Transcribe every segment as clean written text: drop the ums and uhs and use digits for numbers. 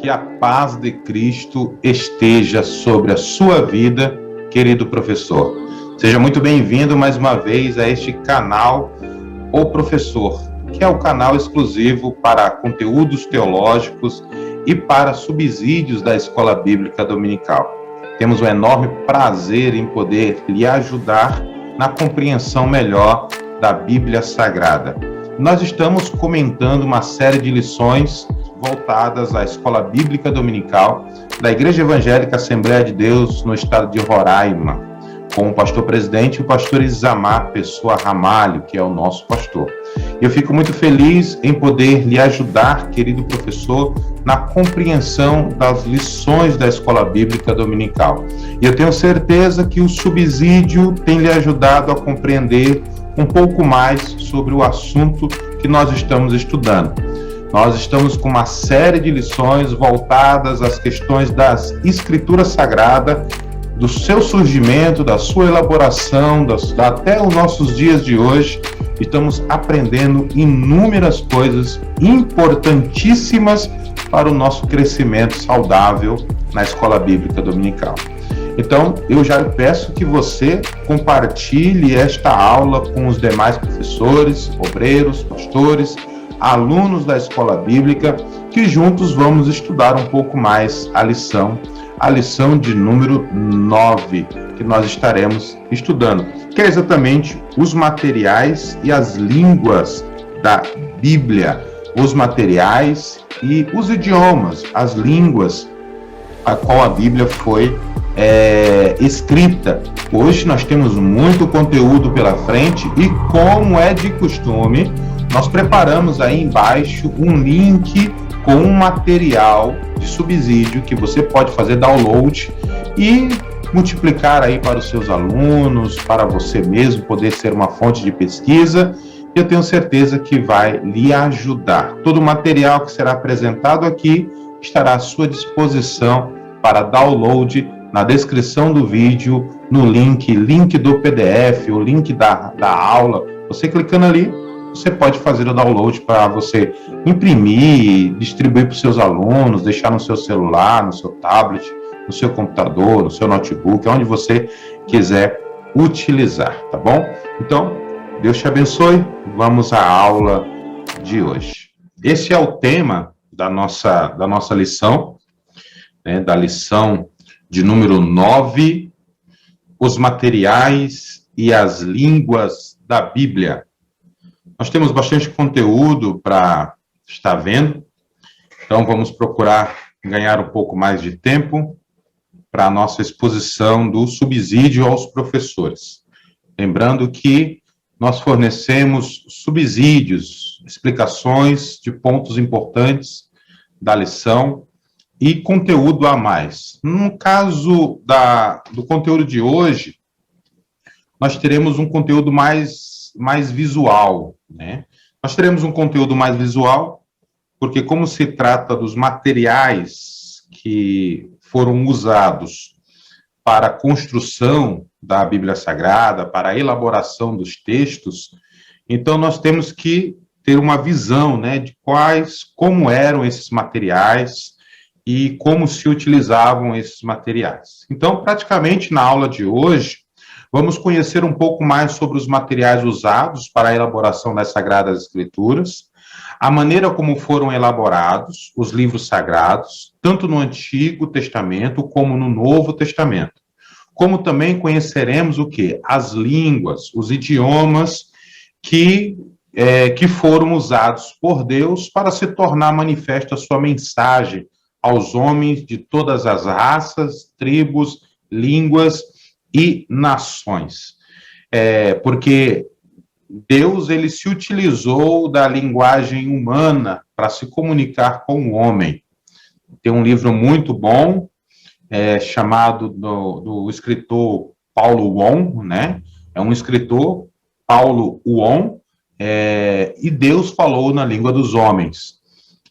Que a paz de Cristo esteja sobre a sua vida, querido professor. Seja muito bem-vindo mais uma vez a este canal, O Professor, que é o canal exclusivo para conteúdos teológicos e para subsídios da Escola Bíblica Dominical. Temos um enorme prazer em poder lhe ajudar na compreensão melhor da Bíblia Sagrada. Nós estamos comentando uma série de lições voltadas à Escola Bíblica Dominical da Igreja Evangélica Assembleia de Deus no estado de Roraima, com o pastor-presidente, o pastor Isamar Pessoa Ramalho, que é o nosso pastor. Eu fico muito feliz em poder lhe ajudar, querido professor, na compreensão das lições da Escola Bíblica Dominical. E eu tenho certeza que o subsídio tem lhe ajudado a compreender um pouco mais sobre o assunto que nós estamos estudando. Nós estamos com uma série de lições voltadas às questões das Escrituras Sagradas, do seu surgimento, da sua elaboração, até os nossos dias de hoje. Estamos aprendendo inúmeras coisas importantíssimas para o nosso crescimento saudável na Escola Bíblica Dominical. Então, eu já peço que você compartilhe esta aula com os demais professores, obreiros, pastores, alunos da Escola Bíblica, que juntos vamos estudar um pouco mais a lição de número 9, que nós estaremos estudando, que é exatamente os materiais e as línguas da Bíblia, os materiais e os idiomas, as línguas a qual a Bíblia foi escrita. Hoje nós temos muito conteúdo pela frente e, como é de costume, nós preparamos aí embaixo um link com um material de subsídio que você pode fazer download e multiplicar aí para os seus alunos, para você mesmo poder ser uma fonte de pesquisa. Eu tenho certeza que vai lhe ajudar. Todo o material que será apresentado aqui estará à sua disposição para download na descrição do vídeo, no link do PDF, o link da aula. Você clicando ali, você pode fazer o download para você imprimir, distribuir para os seus alunos, deixar no seu celular, no seu tablet, no seu computador, no seu notebook, onde você quiser utilizar, tá bom? Então, Deus te abençoe. Vamos à aula de hoje. Esse é o tema da nossa lição, né, da lição de número 9, os materiais e as línguas da Bíblia. Nós temos bastante conteúdo para estar vendo, então vamos procurar ganhar um pouco mais de tempo para a nossa exposição do subsídio aos professores. Lembrando que nós fornecemos subsídios, explicações de pontos importantes da lição e conteúdo a mais. No caso do conteúdo de hoje, nós teremos um conteúdo mais visual, né? Nós teremos um conteúdo mais visual, porque como se trata dos materiais que foram usados para a construção da Bíblia Sagrada, para a elaboração dos textos, então nós temos que ter uma visão, né, de como eram esses materiais e como se utilizavam esses materiais. Então, praticamente na aula de hoje, vamos conhecer um pouco mais sobre os materiais usados para a elaboração das Sagradas Escrituras, a maneira como foram elaborados os livros sagrados, tanto no Antigo Testamento como no Novo Testamento. Como também conheceremos o quê? As línguas, os idiomas que foram usados por Deus para se tornar manifesta a sua mensagem aos homens de todas as raças, tribos, línguas e nações. Porque Deus, ele se utilizou da linguagem humana para se comunicar com o homem. Tem um livro muito bom, chamado do escritor Paulo Won, né? É um escritor, Paulo Won, e Deus falou na língua dos homens.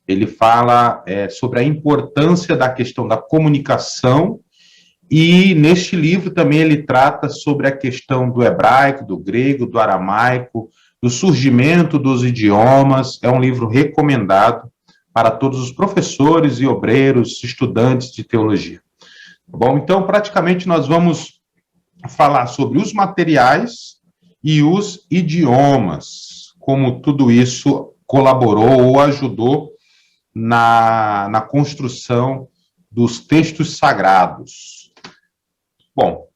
Ele fala sobre a importância da questão da comunicação. E neste livro também ele trata sobre a questão do hebraico, do grego, do aramaico, do surgimento dos idiomas. É um livro recomendado para todos os professores e obreiros, estudantes de teologia. Bom, então, praticamente, nós vamos falar sobre os materiais e os idiomas, como tudo isso colaborou ou ajudou na construção dos textos sagrados. Bom,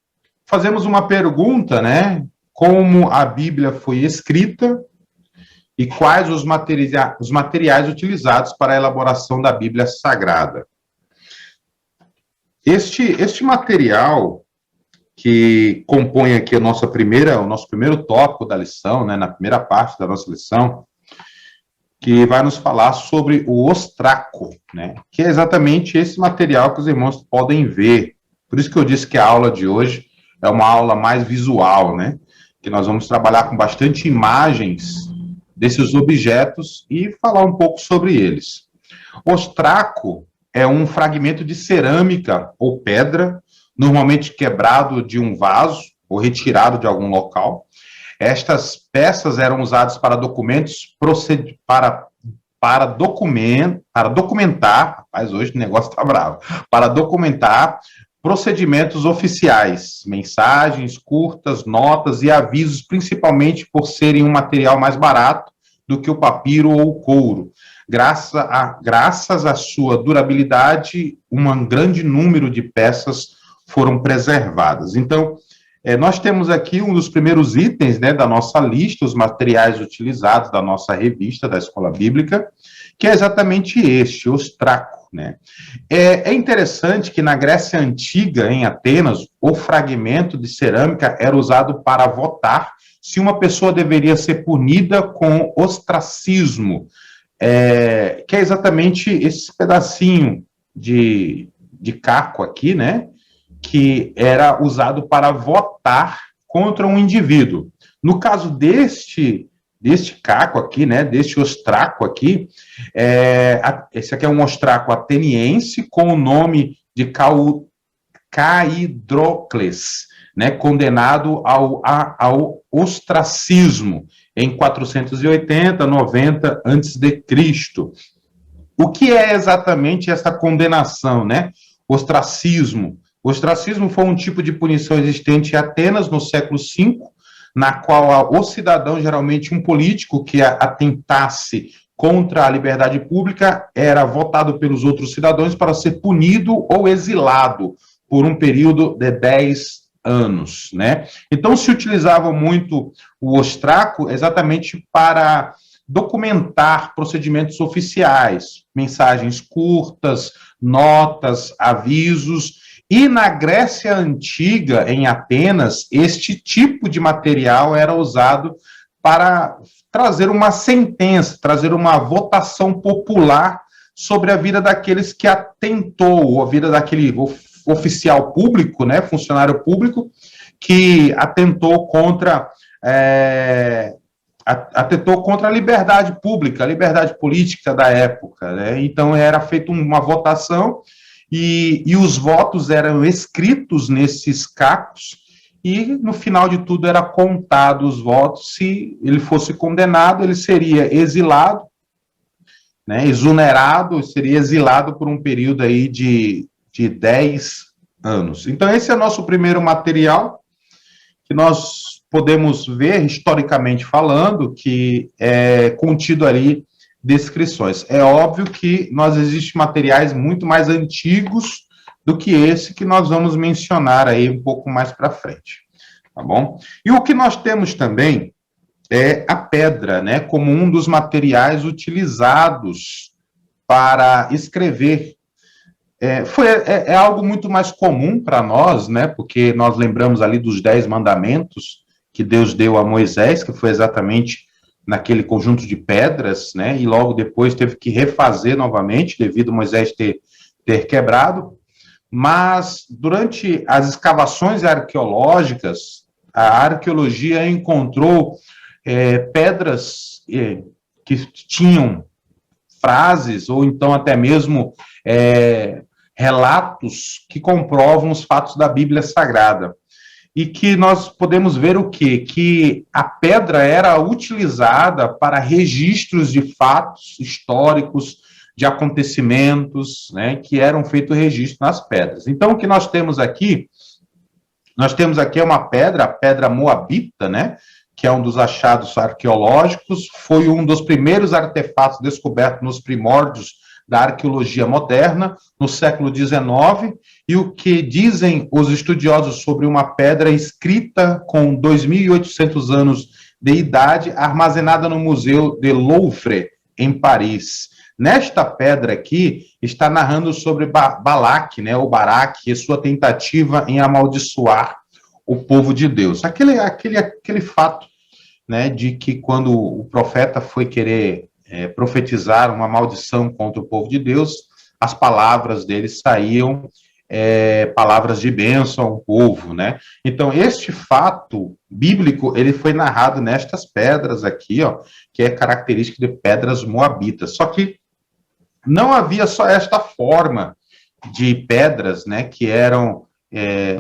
fazemos uma pergunta, né? Como a Bíblia foi escrita e quais os materiais utilizados para a elaboração da Bíblia Sagrada. Este material que compõe aqui o nosso primeiro tópico da lição, né, na primeira parte da nossa lição, que vai nos falar sobre o ostraco, né, que é exatamente esse material que os irmãos podem ver. Por isso que eu disse que a aula de hoje é uma aula mais visual, né, que nós vamos trabalhar com bastante imagens desses objetos e falar um pouco sobre eles. Ostraco é um fragmento de cerâmica ou pedra, normalmente quebrado de um vaso ou retirado de algum local. Estas peças eram usadas para documentos, para documentar, rapaz, hoje o negócio está bravo, para documentar procedimentos oficiais, mensagens curtas, notas e avisos, principalmente por serem um material mais barato do que o papiro ou o couro. Graças à sua durabilidade, um grande número de peças foram preservadas. Então, nós temos aqui um dos primeiros itens, né, da nossa lista, os materiais utilizados da nossa revista da Escola Bíblica, que é exatamente este, o ostraco. Né? É interessante que na Grécia Antiga, em Atenas, o fragmento de cerâmica era usado para votar se uma pessoa deveria ser punida com ostracismo, que é exatamente esse pedacinho de caco aqui, né, que era usado para votar contra um indivíduo. No caso deste caco aqui, né, deste ostraco aqui, esse aqui é um ostraco ateniense com o nome de Caidrocles, né, condenado ao ostracismo em 480, 90 a.C. O que é exatamente essa condenação, né? Ostracismo. O ostracismo foi um tipo de punição existente em Atenas no século V, na qual o cidadão, geralmente um político que atentasse contra a liberdade pública, era votado pelos outros cidadãos para ser punido ou exilado por um período de 10 anos, né? Então, se utilizava muito o ostraco exatamente para documentar procedimentos oficiais, mensagens curtas, notas, avisos. E na Grécia Antiga, em Atenas, este tipo de material era usado para trazer uma sentença, trazer uma votação popular sobre a vida daqueles que atentou, a vida daquele oficial público, né, funcionário público, que atentou contra a liberdade pública, a liberdade política da época, né? Então era feita uma votação e os votos eram escritos nesses cacos e no final de tudo era contado os votos. Se ele fosse condenado, ele seria exilado, né, exonerado, seria exilado por um período aí de 10 anos. Então esse é o nosso primeiro material, que nós podemos ver, historicamente falando, que é contido ali descrições. É óbvio que existem materiais muito mais antigos do que esse que nós vamos mencionar aí um pouco mais para frente, tá bom? E o que nós temos também é a pedra, né, como um dos materiais utilizados para escrever. É algo muito mais comum para nós, né, porque nós lembramos ali dos 10 mandamentos que Deus deu a Moisés, que foi exatamente naquele conjunto de pedras, né, e logo depois teve que refazer novamente, devido a Moisés ter quebrado. Mas durante as escavações arqueológicas, a arqueologia encontrou pedras que tinham frases, ou então até mesmo relatos que comprovam os fatos da Bíblia Sagrada. E que nós podemos ver o quê? Que a pedra era utilizada para registros de fatos históricos, de acontecimentos, né, que eram feitos registro nas pedras. Então, o que nós temos aqui uma pedra, a pedra moabita, né, que é um dos achados arqueológicos, foi um dos primeiros artefatos descobertos nos primórdios da arqueologia moderna, no século XIX, e o que dizem os estudiosos sobre uma pedra escrita com 2.800 anos de idade, armazenada no Museu de Louvre, em Paris. Nesta pedra aqui, está narrando sobre Balaque, né, ou Baraque, e sua tentativa em amaldiçoar o povo de Deus. Aquele fato, né, de que quando o profeta foi querer profetizar uma maldição contra o povo de Deus, as palavras dele saíam palavras de bênção ao povo, né? Então, este fato bíblico, ele foi narrado nestas pedras aqui, ó, que é característica de pedras moabitas. Só que não havia só esta forma de pedras, né, que eram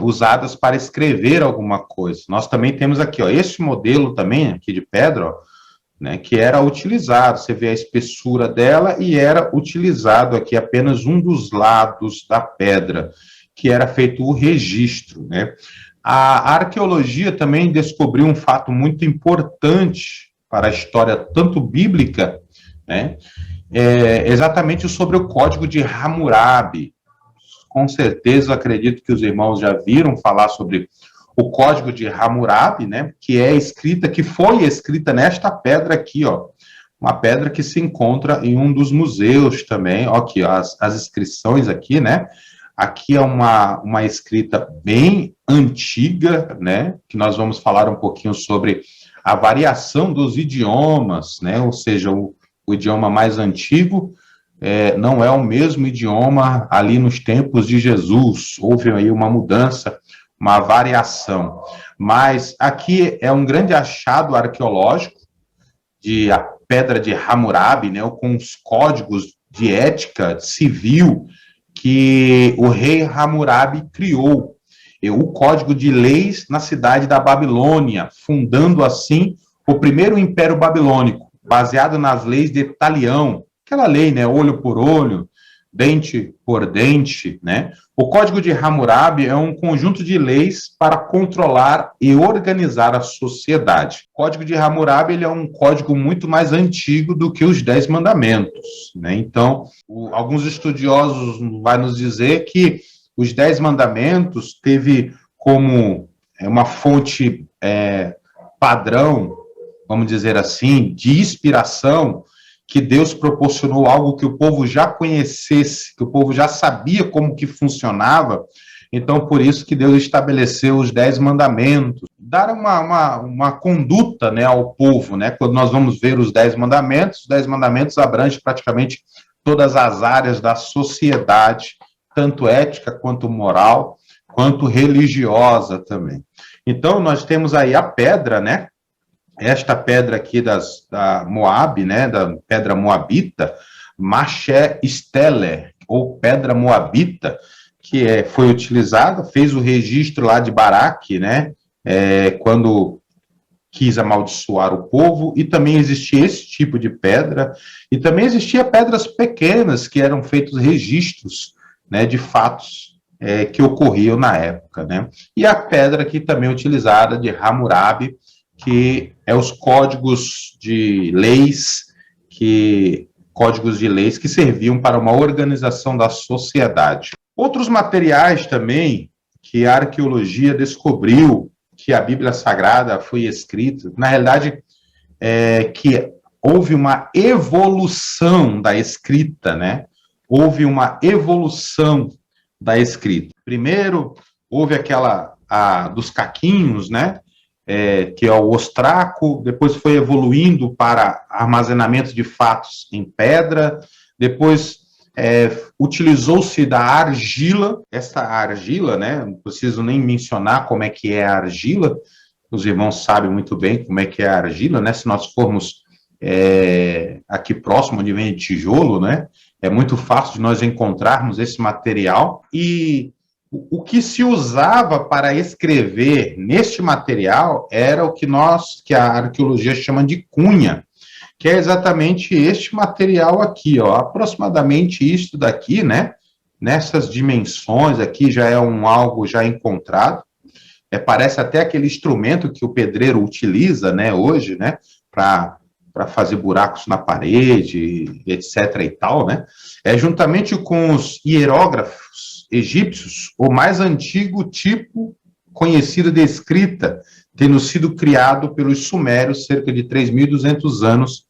usadas para escrever alguma coisa. Nós também temos aqui, ó, este modelo também aqui de pedra, ó, né, que era utilizado, você vê a espessura dela, e era utilizado aqui apenas um dos lados da pedra, que era feito o registro, né. A arqueologia também descobriu um fato muito importante para a história tanto bíblica, né, exatamente sobre o Código de Hammurabi. Com certeza, acredito que os irmãos já viram falar sobre o Código de Hammurabi, né, que foi escrita nesta pedra aqui, ó, uma pedra que se encontra em um dos museus também, ó, aqui, ó, as inscrições aqui, né, aqui é uma escrita bem antiga, né, que nós vamos falar um pouquinho sobre a variação dos idiomas, né, ou seja, o idioma mais antigo não é o mesmo idioma ali nos tempos de Jesus, houve aí uma mudança, uma variação. Mas aqui é um grande achado arqueológico de a pedra de Hammurabi, né, com os códigos de ética civil que o rei Hammurabi criou, o código de leis na cidade da Babilônia, fundando assim o primeiro império babilônico, baseado nas leis de Talião, aquela lei, né, olho por olho, dente por dente, né? O Código de Hammurabi é um conjunto de leis para controlar e organizar a sociedade. O Código de Hammurabi ele é um código muito mais antigo do que os 10 Mandamentos, né? Então, alguns estudiosos vão nos dizer que os 10 Mandamentos teve como uma fonte padrão, vamos dizer assim, de inspiração, que Deus proporcionou algo que o povo já conhecesse, que o povo já sabia como que funcionava. Então, por isso que Deus estabeleceu os 10 mandamentos, dar uma conduta, né, ao povo, né? Quando nós vamos ver os 10 mandamentos abrangem praticamente todas as áreas da sociedade, tanto ética, quanto moral, quanto religiosa também. Então, nós temos aí a pedra, né? Esta pedra aqui da Moab, né, da pedra moabita, Maché Stele, ou pedra moabita, que foi utilizada, fez o registro lá de Baraque, né, quando quis amaldiçoar o povo, e também existia esse tipo de pedra, e também existia pedras pequenas que eram feitos registros, né, de fatos que ocorriam na época, né, e a pedra aqui também utilizada de Hammurabi, que é os códigos de leis que serviam para uma organização da sociedade. Outros materiais também que a arqueologia descobriu que a Bíblia Sagrada foi escrita, na realidade, que houve uma evolução da escrita, né? Houve uma evolução da escrita. Primeiro, houve aquela dos caquinhos, né? Que é o ostraco, depois foi evoluindo para armazenamento de fatos em pedra, depois utilizou-se da argila, essa argila, né, não preciso nem mencionar como é que é a argila, os irmãos sabem muito bem como é que é a argila, né, se nós formos aqui próximo, onde vem tijolo, né, é muito fácil de nós encontrarmos esse material, e o que se usava para escrever neste material era o que a arqueologia chama de cunha, que é exatamente este material aqui, ó, aproximadamente isto daqui, né? Nessas dimensões aqui já é algo já encontrado. Parece até aquele instrumento que o pedreiro utiliza, né, hoje, né, para fazer buracos na parede, etc. e tal, né? Juntamente com os hierógrafos egípcios, o mais antigo tipo conhecido de escrita, tendo sido criado pelos sumérios cerca de 3.200 anos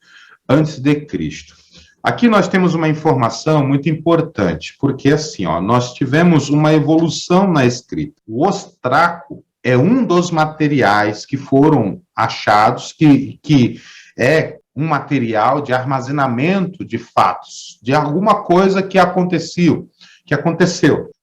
antes de Cristo. Aqui nós temos uma informação muito importante, porque assim, ó, nós tivemos uma evolução na escrita. O ostraco é um dos materiais que foram achados, que é um material de armazenamento de fatos, de alguma coisa que aconteceu.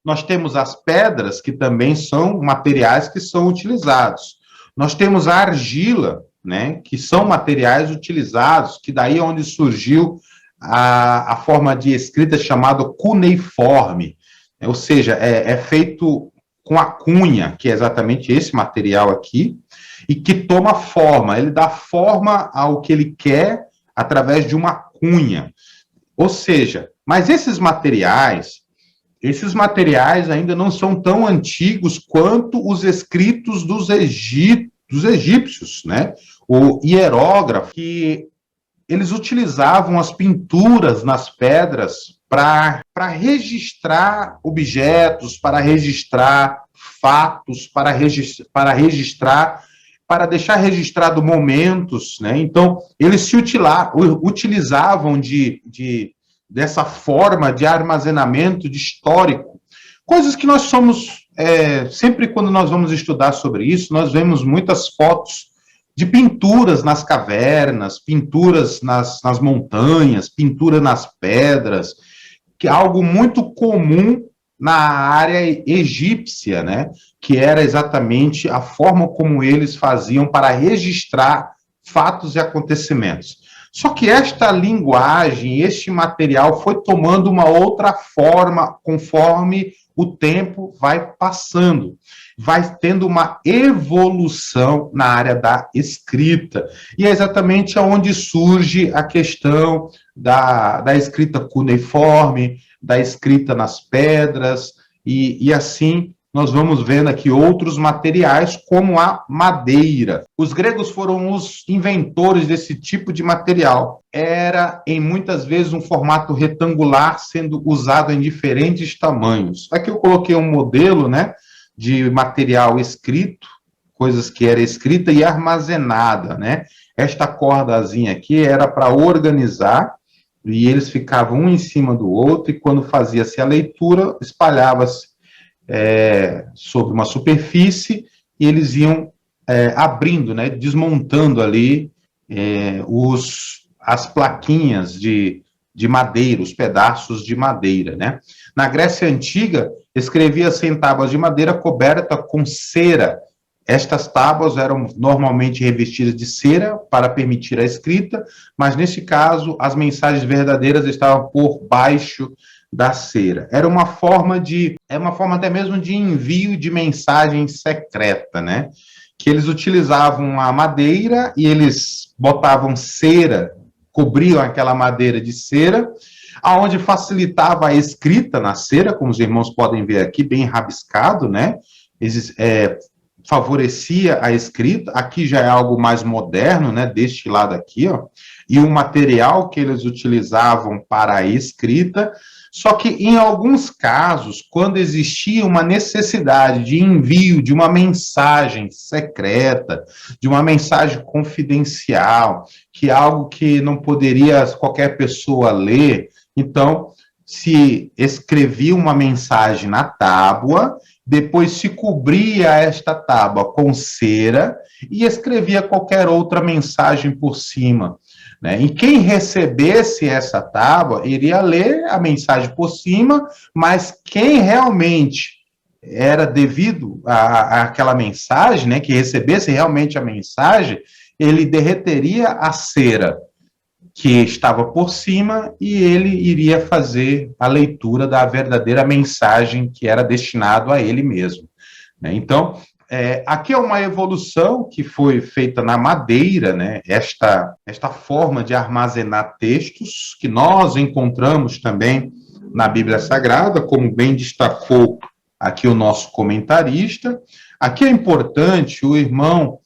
Nós temos as pedras, que também são materiais que são utilizados. Nós temos a argila, né, que são materiais utilizados, que daí é onde surgiu a forma de escrita chamada cuneiforme, ou seja, é feito com a cunha, que é exatamente esse material aqui, e que toma forma, ele dá forma ao que ele quer através de uma cunha. Ou seja, mas esses materiais ainda não são tão antigos quanto os escritos dos egípcios, né? O hierógrafo, que eles utilizavam as pinturas nas pedras para registrar objetos, para registrar fatos, para deixar registrado momentos, né? Então, eles se utilizavam dessa forma de armazenamento de histórico, coisas que nós somos, sempre quando nós vamos estudar sobre isso, nós vemos muitas fotos de pinturas nas cavernas, pinturas nas montanhas, pintura nas pedras, que é algo muito comum na área egípcia, né? Que era exatamente a forma como eles faziam para registrar fatos e acontecimentos. Só que esta linguagem, este material foi tomando uma outra forma conforme o tempo vai passando, vai tendo uma evolução na área da escrita. E é exatamente onde surge a questão da escrita cuneiforme, da escrita nas pedras, e assim nós vamos vendo aqui outros materiais, como a madeira. Os gregos foram os inventores desse tipo de material. Era, em muitas vezes, um formato retangular, sendo usado em diferentes tamanhos. Aqui eu coloquei um modelo, né, de material escrito, coisas que era escrita e armazenada, né? Esta cordazinha aqui era para organizar, e eles ficavam um em cima do outro, e quando fazia-se a leitura, espalhava-se sobre uma superfície, e eles iam abrindo, né, desmontando ali as plaquinhas de madeira, os pedaços de madeira, né? Na Grécia Antiga, escrevia-se em tábuas de madeira coberta com cera. Estas tábuas eram normalmente revestidas de cera para permitir a escrita, mas nesse caso as mensagens verdadeiras estavam por baixo da cera. Era uma forma até mesmo de envio de mensagem secreta, né? Que eles utilizavam a madeira e eles botavam cera, cobriam aquela madeira de cera, aonde facilitava a escrita na cera, como os irmãos podem ver aqui, bem rabiscado, né? Favorecia a escrita. Aqui já é algo mais moderno, né? Deste lado aqui, ó. E o material que eles utilizavam para a escrita. Só que, em alguns casos, quando existia uma necessidade de envio de uma mensagem secreta, de uma mensagem confidencial, que é algo que não poderia qualquer pessoa ler, então se escrevia uma mensagem na tábua, depois se cobria esta tábua com cera e escrevia qualquer outra mensagem por cima, né? E quem recebesse essa tábua iria ler a mensagem por cima, mas quem realmente era devido àquela mensagem, né, que recebesse realmente a mensagem, ele derreteria a cera que estava por cima e ele iria fazer a leitura da verdadeira mensagem que era destinado a ele mesmo, né? Então, Aqui é uma evolução que foi feita na madeira, né? Esta forma de armazenar textos que nós encontramos também na Bíblia Sagrada, como bem destacou aqui o nosso comentarista. Aqui é importante o irmão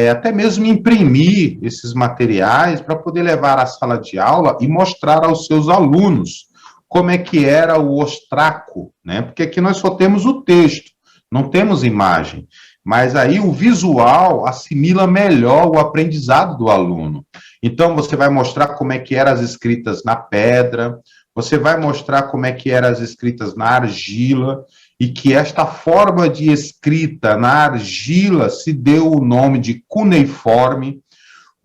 até mesmo imprimir esses materiais para poder levar à sala de aula e mostrar aos seus alunos como é que era o ostraco, né? Porque aqui nós só temos o texto, não temos imagem, mas aí o visual assimila melhor o aprendizado do aluno. Então, você vai mostrar como é que eram as escritas na pedra, você vai mostrar como é que eram as escritas na argila, e que esta forma de escrita na argila se deu o nome de cuneiforme.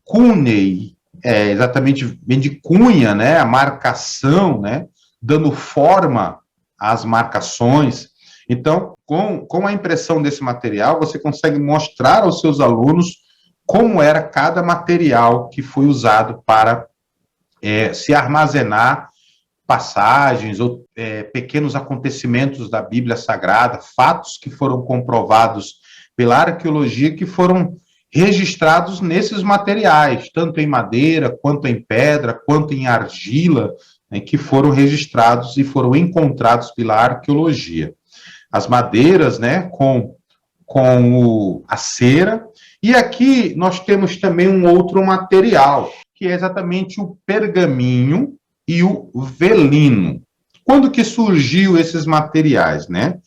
Cunei, exatamente, vem de cunha, né, a marcação, né, dando forma às marcações. Então, com a impressão desse material, você consegue mostrar aos seus alunos como era cada material que foi usado para se armazenar passagens ou pequenos acontecimentos da Bíblia Sagrada, fatos que foram comprovados pela arqueologia, que foram registrados nesses materiais, tanto em madeira, quanto em pedra, quanto em argila, né, que foram registrados e foram encontrados pela arqueologia. As madeiras, né, com a cera, e aqui nós temos também um outro material, que é exatamente o pergaminho e o velino. Quando que surgiu esses materiais, né?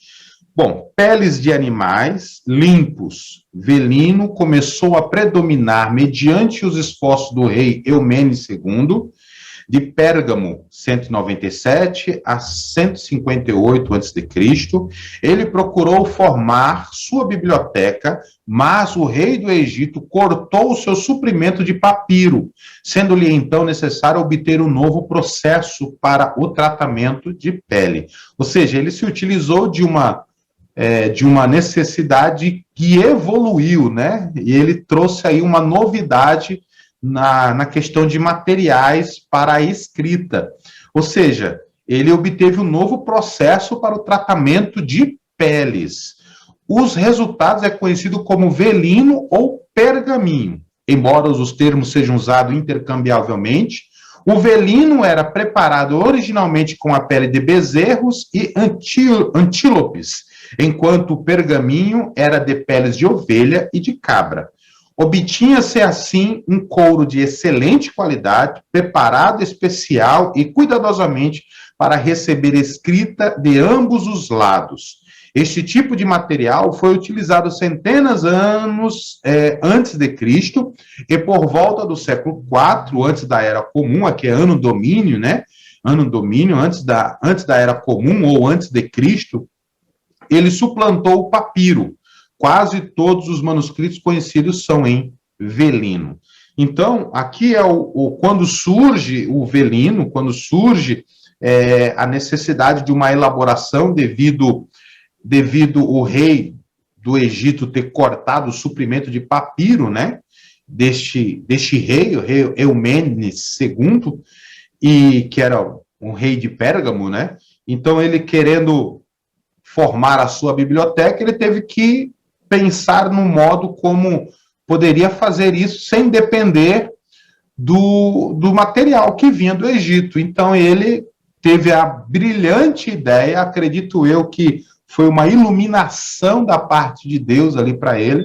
Bom, peles de animais limpos, velino começou a predominar mediante os esforços do rei Eumênides II, de Pérgamo, 197 a 158 a.C., ele procurou formar sua biblioteca, mas o rei do Egito cortou o seu suprimento de papiro, sendo-lhe então necessário obter um novo processo para o tratamento de pele. Ou seja, ele se utilizou de uma necessidade que evoluiu, né? E ele trouxe aí uma novidade na questão de materiais para a escrita. Ou seja, ele obteve um novo processo para o tratamento de peles. Os resultados é conhecido como velino ou pergaminho. Embora os termos sejam usados intercambiavelmente, o velino era preparado originalmente com a pele de bezerros e antílopes, enquanto o pergaminho era de peles de ovelha e de cabra. Obtinha-se assim um couro de excelente qualidade, preparado especial e cuidadosamente para receber escrita de ambos os lados. Este tipo de material foi utilizado centenas de anos antes de Cristo e por volta do século IV, antes da Era Comum, aqui é Ano Domínio, né? Ano Domínio, antes da Era Comum ou antes de Cristo, ele suplantou o papiro. Quase todos os manuscritos conhecidos são em velino. Então, aqui é quando surge o velino, quando surge a necessidade de uma elaboração devido o rei do Egito ter cortado o suprimento de papiro, né, deste rei, o rei Eumênides II, e que era um rei de Pérgamo, né? Então, ele querendo formar a sua biblioteca, ele teve que pensar no modo como poderia fazer isso sem depender do material que vinha do Egito. Então, ele teve a brilhante ideia, acredito eu que foi uma iluminação da parte de Deus ali para ele,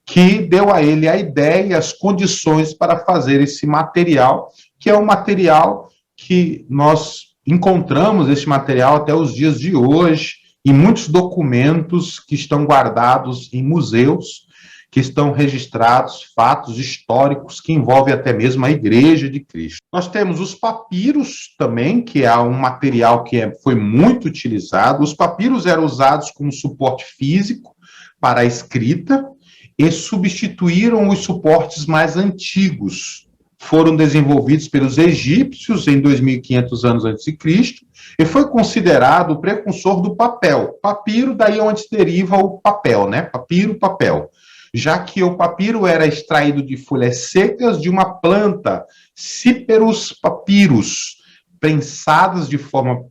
que deu a ele a ideia e as condições para fazer esse material, que é um material que nós encontramos, esse material até os dias de hoje, em muitos documentos que estão guardados em museus, que estão registrados fatos históricos que envolvem até mesmo a Igreja de Cristo. Nós temos os papiros também, que é um material que foi muito utilizado. Os papiros eram usados como suporte físico para a escrita e substituíram os suportes mais antigos. Foram desenvolvidos pelos egípcios em 2.500 anos antes de Cristo e foi considerado o precursor do papel. Papiro, daí é onde deriva o papel, né? Papiro, papel. Já que o papiro era extraído de folhas secas de uma planta, Cyperus papyrus, prensadas de forma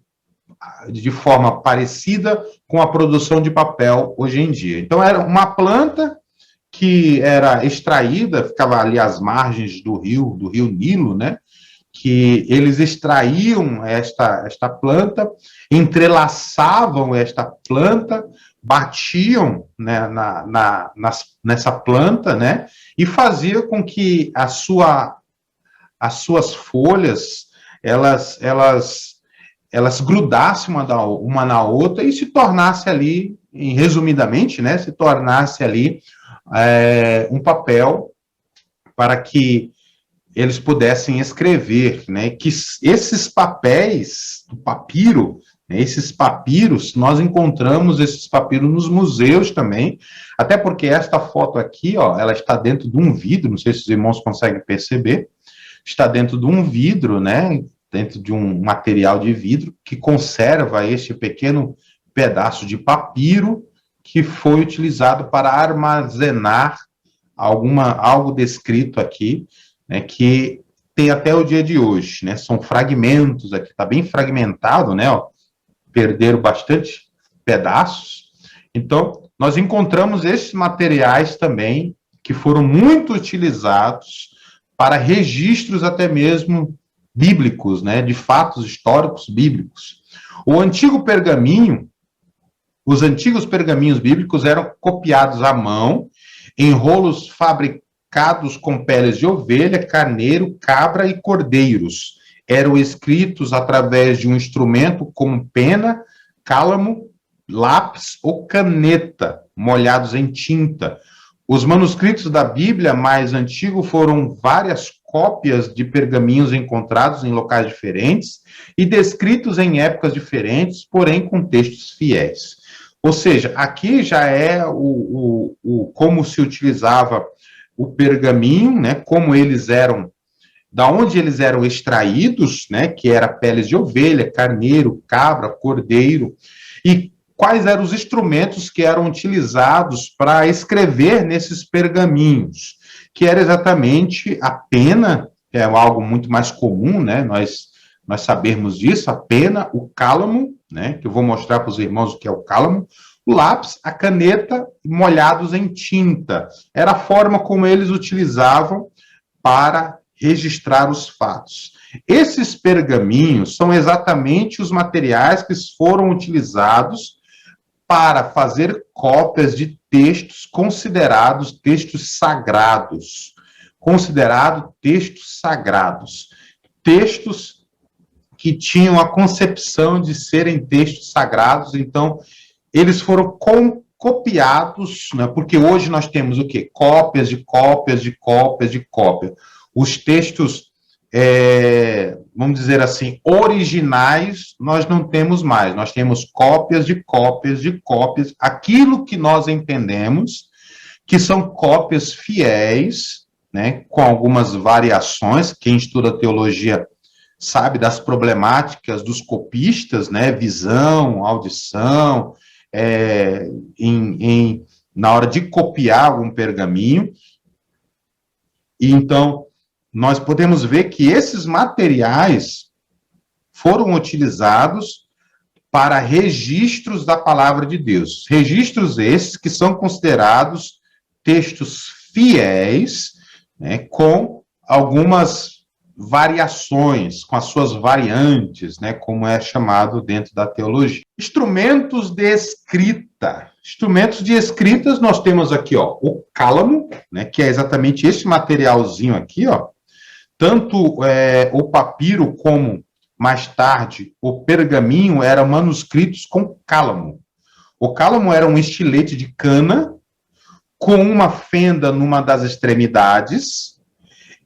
de forma parecida com a produção de papel hoje em dia. Então, era uma planta que era extraída, ficava ali às margens do rio Nilo, né? Que eles extraíam esta planta, entrelaçavam esta planta, batiam, né, nessa planta, né, e fazia com que as suas folhas elas grudassem uma na outra e se tornasse ali, resumidamente, né, se tornasse ali um papel para que eles pudessem escrever, né, que esses papéis do papiro, né, esses papiros, nós encontramos esses papiros nos museus também, até porque esta foto aqui, ó, ela está dentro de um vidro, não sei se os irmãos conseguem perceber, está dentro de um vidro, né, dentro de um material de vidro, que conserva este pequeno pedaço de papiro que foi utilizado para armazenar algo descrito aqui, né, que tem até o dia de hoje, né, são fragmentos aqui, está bem fragmentado, né, ó, perderam bastante pedaços. Então, nós encontramos esses materiais também, que foram muito utilizados para registros até mesmo bíblicos, né, de fatos históricos bíblicos. O antigo pergaminho, os antigos pergaminhos bíblicos eram copiados à mão, em rolos fabricados com peles de ovelha, carneiro, cabra e cordeiros. Eram escritos através de um instrumento como pena, cálamo, lápis ou caneta, molhados em tinta. Os manuscritos da Bíblia mais antigos foram várias cópias de pergaminhos encontrados em locais diferentes e descritos em épocas diferentes, porém com textos fiéis. Ou seja, aqui já é como se utilizava o pergaminho, né, como eles eram, da onde eles eram extraídos, né, que era peles de ovelha, carneiro, cabra, cordeiro, e quais eram os instrumentos que eram utilizados para escrever nesses pergaminhos, que era exatamente a pena, que é algo muito mais comum, né, nós sabermos disso, a pena, o cálamo, né, que eu vou mostrar para os irmãos o que é o cálamo, o lápis, a caneta, molhados em tinta. Era a forma como eles utilizavam para registrar os fatos. Esses pergaminhos são exatamente os materiais que foram utilizados para fazer cópias de textos considerados textos sagrados. Considerados textos sagrados. Textos que tinham a concepção de serem textos sagrados, então eles foram copiados, né, porque hoje nós temos o quê? Cópias de cópias de cópias de cópias. Os textos, vamos dizer assim, originais, nós não temos mais. Nós temos cópias de cópias de cópias. Aquilo que nós entendemos que são cópias fiéis, né, com algumas variações. Quem estuda teologia sabe das problemáticas dos copistas, né, visão, audição, na hora de copiar algum pergaminho. E então, nós podemos ver que esses materiais foram utilizados para registros da palavra de Deus. Registros esses que são considerados textos fiéis, né, com algumas variações, com as suas variantes, né, como é chamado dentro da teologia. Instrumentos de escrita. Instrumentos de escritas, nós temos aqui, ó, o cálamo, né, que é exatamente esse materialzinho aqui, ó. Tanto o papiro como, mais tarde, o pergaminho eram manuscritos com cálamo. O cálamo era um estilete de cana com uma fenda numa das extremidades.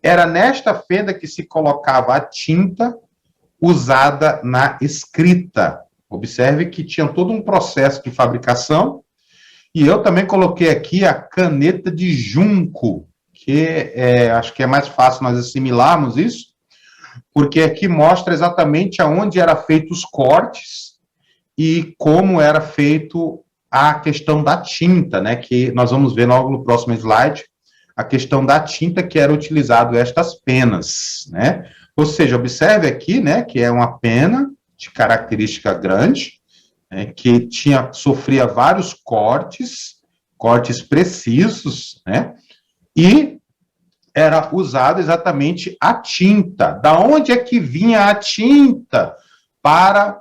Era nesta fenda que se colocava a tinta usada na escrita. Observe que tinha todo um processo de fabricação. E eu também coloquei aqui a caneta de junco, que acho que é mais fácil nós assimilarmos isso, porque aqui mostra exatamente aonde era feito os cortes e como era feito a questão da tinta, né? Que nós vamos ver logo no próximo slide, a questão da tinta que era utilizado estas penas, né? Ou seja, observe aqui, né, que é uma pena, de característica grande, que sofria vários cortes precisos, né? E era usado exatamente a tinta. Da onde é que vinha a tinta para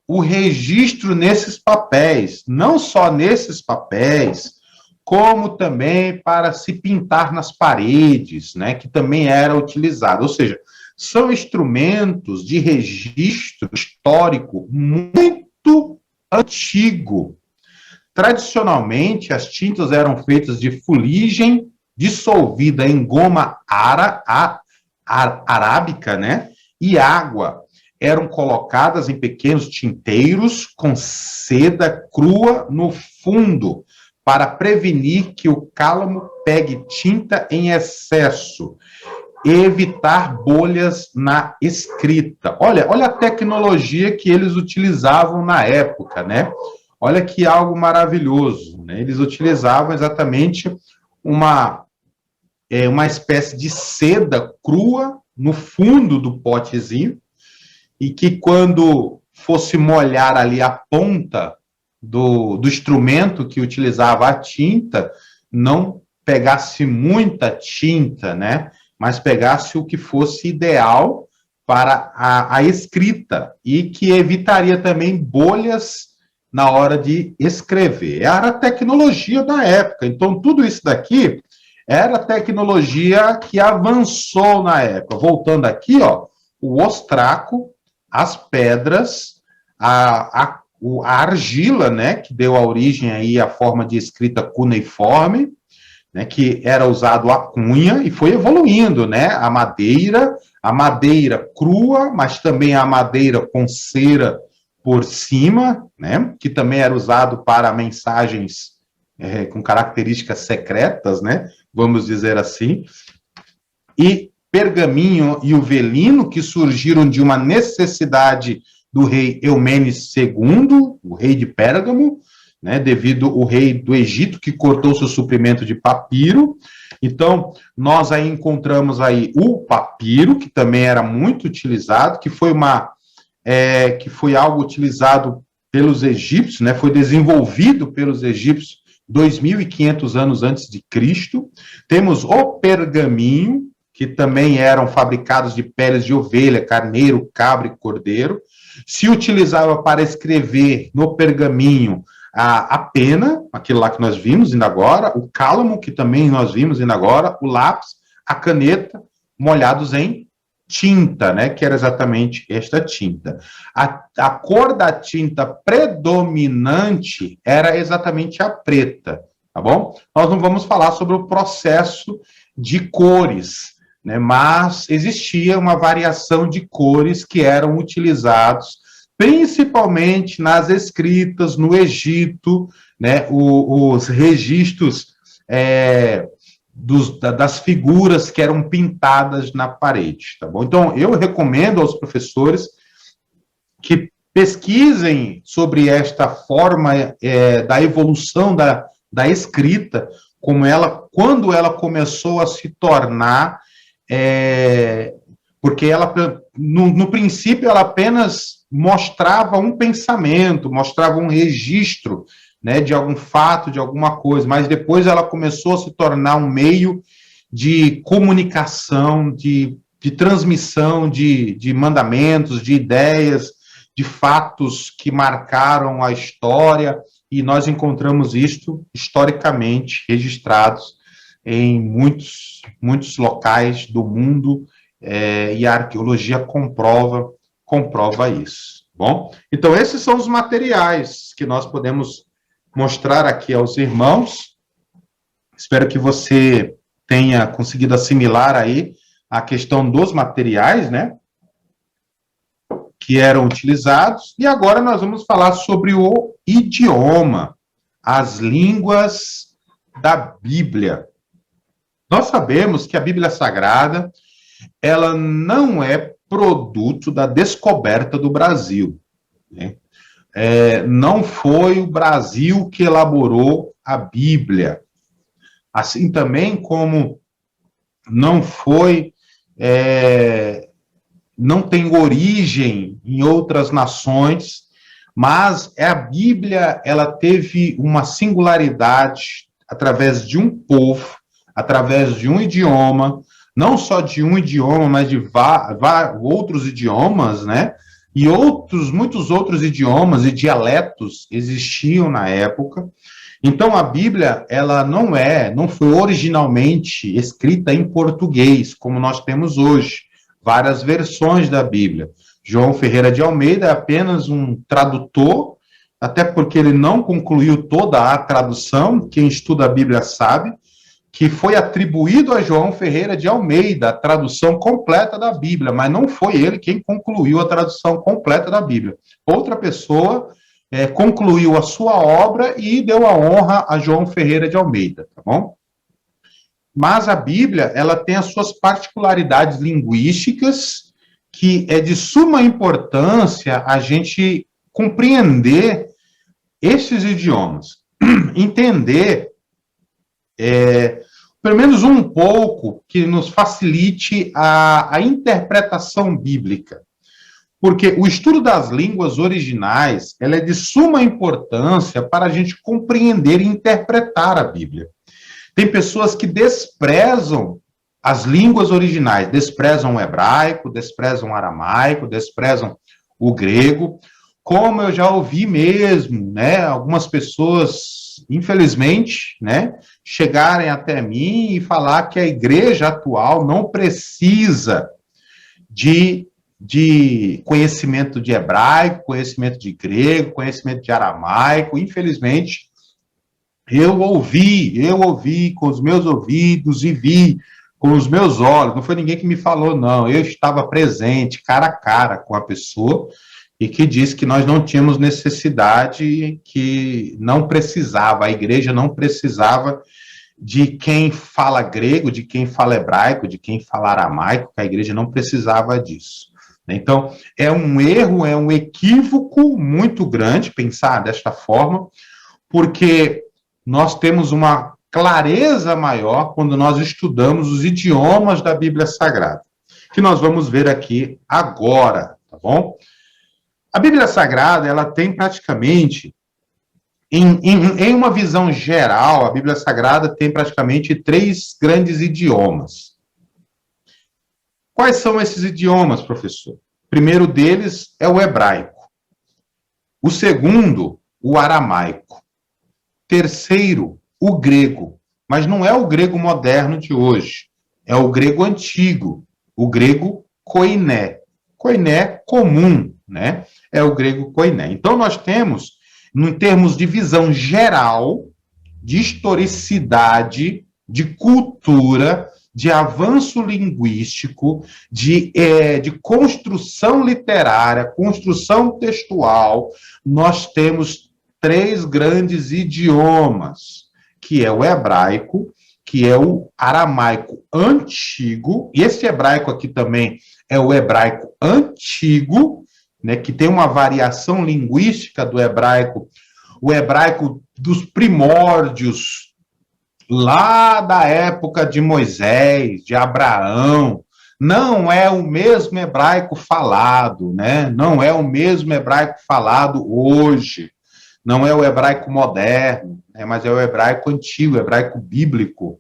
o registro nesses papéis? Não só nesses papéis, como também para se pintar nas paredes, né, que também era utilizado. Ou seja, são instrumentos de registro histórico muito antigo. Tradicionalmente, as tintas eram feitas de fuligem dissolvida em goma arábica, né, e água. Eram colocadas em pequenos tinteiros com seda crua no fundo, para prevenir que o cálamo pegue tinta em excesso, evitar bolhas na escrita. Olha a tecnologia que eles utilizavam na época, né? Olha que algo maravilhoso, né? Eles utilizavam exatamente uma espécie de seda crua no fundo do potezinho, e que quando fosse molhar ali a ponta do instrumento que utilizava a tinta, não pegasse muita tinta, né? Mas pegasse o que fosse ideal para a escrita e que evitaria também bolhas na hora de escrever. Era a tecnologia da época. Então, tudo isso daqui era tecnologia que avançou na época. Voltando aqui, ó, o ostraco, as pedras, a argila, né, que deu a origem aí à forma de escrita cuneiforme, né, que era usado a cunha e foi evoluindo, né, a madeira crua, mas também a madeira com cera por cima, né, que também era usado para mensagens com características secretas, né, vamos dizer assim, e pergaminho e o velino, que surgiram de uma necessidade do rei Eumenes II, o rei de Pérgamo, né, devido ao rei do Egito, que cortou seu suprimento de papiro. Então, nós aí encontramos aí o papiro, que também era muito utilizado, que foi algo utilizado pelos egípcios, né, foi desenvolvido pelos egípcios 2.500 anos antes de Cristo. Temos o pergaminho, que também eram fabricados de peles de ovelha, carneiro, cabra e cordeiro. Se utilizava para escrever no pergaminho a pena, aquilo lá que nós vimos ainda agora, o cálamo, que também nós vimos ainda agora, o lápis, a caneta, molhados em tinta, né, que era exatamente esta tinta. A cor da tinta predominante era exatamente a preta, tá bom? Nós não vamos falar sobre o processo de cores, né, mas existia uma variação de cores que eram utilizados principalmente nas escritas no Egito, né, os registros das figuras que eram pintadas na parede, tá bom? Então, eu recomendo aos professores que pesquisem sobre esta forma da evolução da escrita, quando ela começou a se tornar, porque ela, no princípio, ela apenas mostrava um pensamento, mostrava um registro, né, de algum fato, de alguma coisa, mas depois ela começou a se tornar um meio de comunicação, de transmissão de mandamentos, de ideias, de fatos que marcaram a história, e nós encontramos isto historicamente registrados em muitos locais do mundo, e a arqueologia comprova isso. Bom, então esses são os materiais que nós podemos mostrar aqui aos irmãos. Espero que você tenha conseguido assimilar aí a questão dos materiais, né, que eram utilizados. E agora nós vamos falar sobre o idioma, as línguas da Bíblia. Nós sabemos que a Bíblia Sagrada, ela não é produto da descoberta do Brasil, né? Não foi o Brasil que elaborou a Bíblia. Assim também como não foi não tem origem em outras nações, mas a Bíblia, ela teve uma singularidade através de um povo, através de um idioma, não só de um idioma, mas de outros idiomas, né? E muitos outros idiomas e dialetos existiam na época. Então, a Bíblia, ela não foi originalmente escrita em português, como nós temos hoje, várias versões da Bíblia. João Ferreira de Almeida é apenas um tradutor, até porque ele não concluiu toda a tradução, quem estuda a Bíblia sabe, que foi atribuído a João Ferreira de Almeida a tradução completa da Bíblia, mas não foi ele quem concluiu a tradução completa da Bíblia. Outra pessoa concluiu a sua obra e deu a honra a João Ferreira de Almeida, tá bom? Mas a Bíblia, ela tem as suas particularidades linguísticas, que é de suma importância a gente compreender esses idiomas, entender, pelo menos um pouco, que nos facilite a interpretação bíblica. Porque o estudo das línguas originais, ela é de suma importância para a gente compreender e interpretar a Bíblia. Tem pessoas que desprezam as línguas originais, desprezam o hebraico, desprezam o aramaico, desprezam o grego, como eu já ouvi mesmo, né, algumas pessoas, infelizmente, né, chegarem até mim e falar que a igreja atual não precisa de conhecimento de hebraico, conhecimento de grego, conhecimento de aramaico. Infelizmente, eu ouvi com os meus ouvidos e vi com os meus olhos. Não foi ninguém que me falou, não. Eu estava presente, cara a cara com a pessoa, e que disse que nós não tínhamos necessidade, que não precisava, a igreja não precisava de quem fala grego, de quem fala hebraico, de quem fala aramaico, que a igreja não precisava disso. Então, é um erro, é um equívoco muito grande pensar desta forma, porque nós temos uma clareza maior quando nós estudamos os idiomas da Bíblia Sagrada, que nós vamos ver aqui agora, tá bom? A Bíblia Sagrada, ela tem praticamente, em uma visão geral, a Bíblia Sagrada tem praticamente 3 grandes idiomas. Quais são esses idiomas, professor? O primeiro deles é o hebraico. O segundo, o aramaico. Terceiro, o grego. Mas não é o grego moderno de hoje. É o grego antigo, o grego koiné. Koiné comum, né? É o grego koiné. Então, nós temos, em termos de visão geral, de historicidade, de cultura, de avanço linguístico, de construção literária, construção textual, nós temos 3 grandes idiomas, que é o hebraico, que é o aramaico antigo, e esse hebraico aqui também é o hebraico antigo, né, que tem uma variação linguística do hebraico, o hebraico dos primórdios, lá da época de Moisés, de Abraão. Não é o mesmo hebraico falado, né? Não é o mesmo hebraico falado hoje. Não é o hebraico moderno, né? Mas é o hebraico antigo, o hebraico bíblico.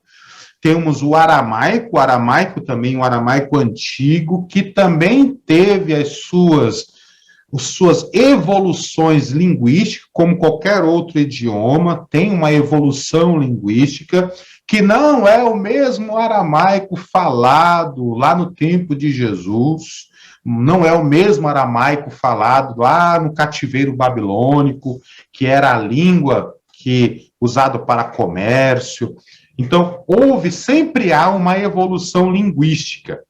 Temos o aramaico também, o aramaico antigo, que também teve as suas evoluções linguísticas, como qualquer outro idioma, tem uma evolução linguística, que não é o mesmo aramaico falado lá no tempo de Jesus, não é o mesmo aramaico falado lá no cativeiro babilônico, que era a língua usada para comércio. Então, sempre há uma evolução linguística.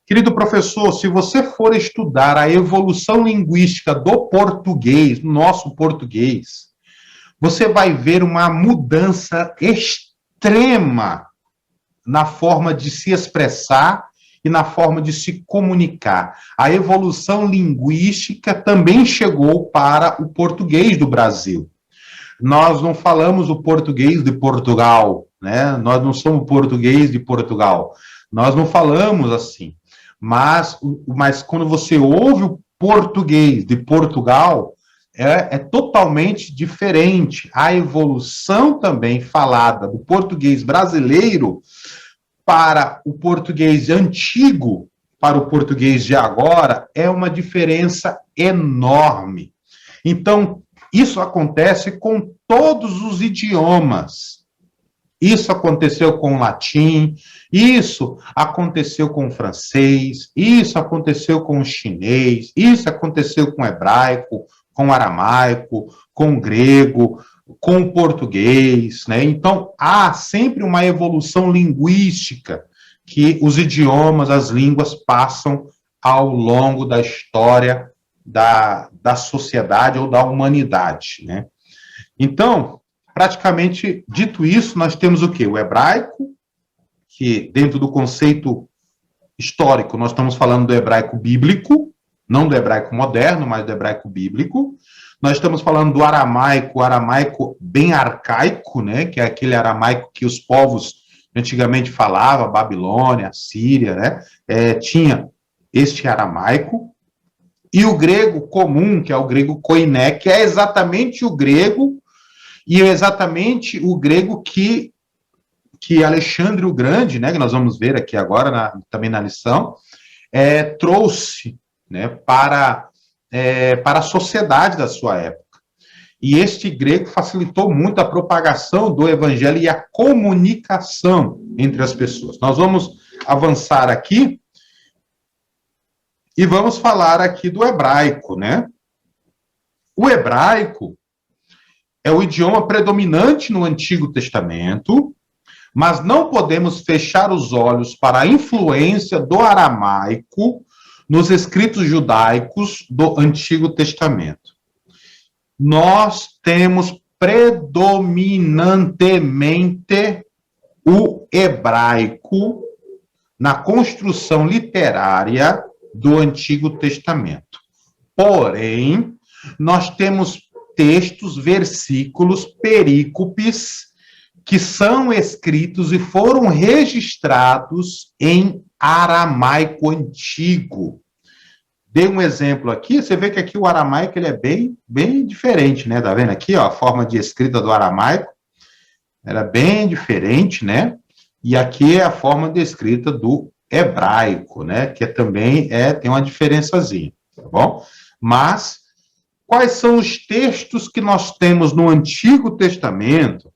Querido professor, se você for estudar a evolução linguística do português, nosso português, você vai ver uma mudança extrema na forma de se expressar e na forma de se comunicar. A evolução linguística também chegou para o português do Brasil. Nós não falamos o português de Portugal, né? Nós não somos português de Portugal. Nós não falamos assim. mas quando você ouve o português de Portugal, é totalmente diferente. A evolução também falada do português brasileiro para o português antigo, para o português de agora, é uma diferença enorme. Então, isso acontece com todos os idiomas. Isso aconteceu com o latim, isso aconteceu com o francês, isso aconteceu com o chinês, isso aconteceu com o hebraico, com o aramaico, com o grego, com o português, né? Então, há sempre uma evolução linguística que os idiomas, as línguas passam ao longo da história da sociedade ou da humanidade, né? Então, praticamente, dito isso, nós temos o quê? O hebraico, que dentro do conceito histórico, nós estamos falando do hebraico bíblico, não do hebraico moderno, mas do hebraico bíblico. Nós estamos falando do aramaico, o aramaico bem arcaico, né? Que é aquele aramaico que os povos antigamente falavam, Babilônia, Síria, né? Tinha este aramaico. E o grego comum, que é o grego koiné, que é exatamente o grego, e é exatamente o grego que Alexandre o Grande, né, que nós vamos ver aqui agora, também na lição, trouxe, né, para a sociedade da sua época. E este grego facilitou muito a propagação do evangelho e a comunicação entre as pessoas. Nós vamos avançar aqui e vamos falar aqui do hebraico, né? O hebraico é o idioma predominante no Antigo Testamento, mas não podemos fechar os olhos para a influência do aramaico nos escritos judaicos do Antigo Testamento. Nós temos predominantemente o hebraico na construção literária do Antigo Testamento. Porém, nós temos textos, versículos, perícopes, que são escritos e foram registrados em aramaico antigo. Dei um exemplo aqui, você vê que aqui o aramaico ele é bem diferente, né? Tá vendo aqui, ó, a forma de escrita do aramaico era bem diferente, né? E aqui é a forma de escrita do hebraico, né? Que também tem uma diferençazinha, tá bom? Mas quais são os textos que nós temos no Antigo Testamento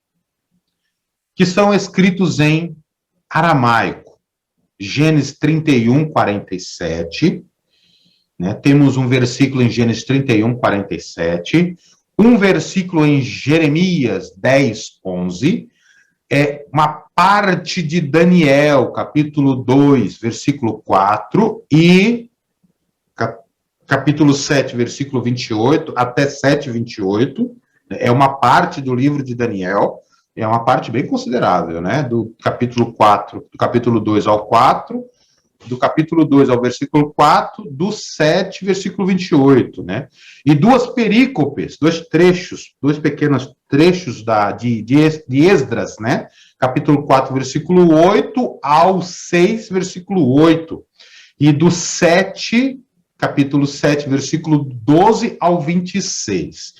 que são escritos em aramaico? Gênesis 31, 47, né? Temos um versículo em Gênesis 31, 47, um versículo em Jeremias 10, 11, uma parte de Daniel, capítulo 2, versículo 4, e capítulo 7, versículo 28, até 7, 28, é uma parte do livro de Daniel, é uma parte bem considerável, né? Do capítulo 4, do capítulo 2 ao 4, do capítulo 2 ao versículo 4, do 7, versículo 28, né? E duas perícopes, dois pequenos trechos de Esdras, né? Capítulo 4, versículo 8 ao 6, versículo 8. E do 7, capítulo 7, versículo 12 ao 26.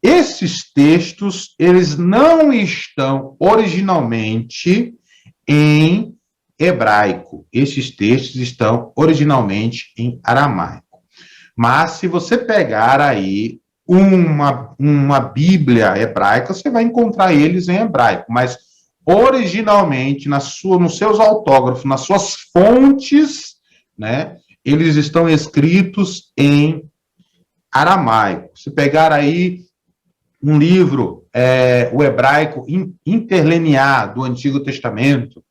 Esses textos, eles não estão originalmente em hebraico. Esses textos estão originalmente em aramaico. Mas se você pegar aí uma Bíblia hebraica, você vai encontrar eles em hebraico. Mas originalmente, nos seus autógrafos, nas suas fontes, né, eles estão escritos em aramaico. Se pegar aí um livro, o hebraico interlinear do Antigo Testamento,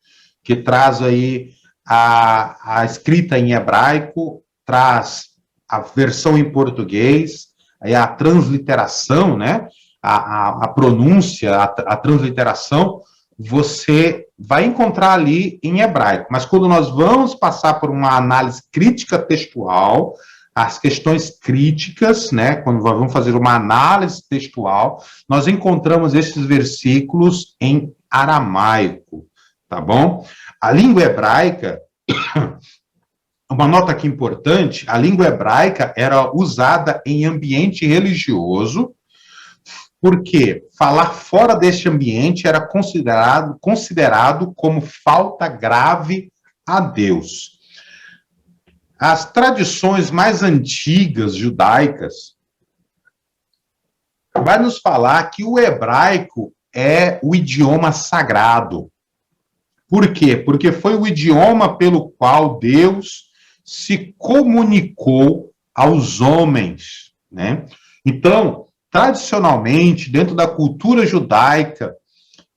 que traz aí a escrita em hebraico, traz a versão em português, aí a transliteração, né? A pronúncia, a transliteração, você vai encontrar ali em hebraico. Mas quando nós vamos passar por uma análise crítica textual, as questões críticas, né, quando vamos fazer uma análise textual, nós encontramos esses versículos em aramaico, tá bom? A língua hebraica, uma nota aqui importante, a língua hebraica era usada em ambiente religioso, porque falar fora deste ambiente era considerado como falta grave a Deus. As tradições mais antigas judaicas vai nos falar que o hebraico é o idioma sagrado. Por quê? Porque foi o idioma pelo qual Deus se comunicou aos homens, né? Então, tradicionalmente, dentro da cultura judaica,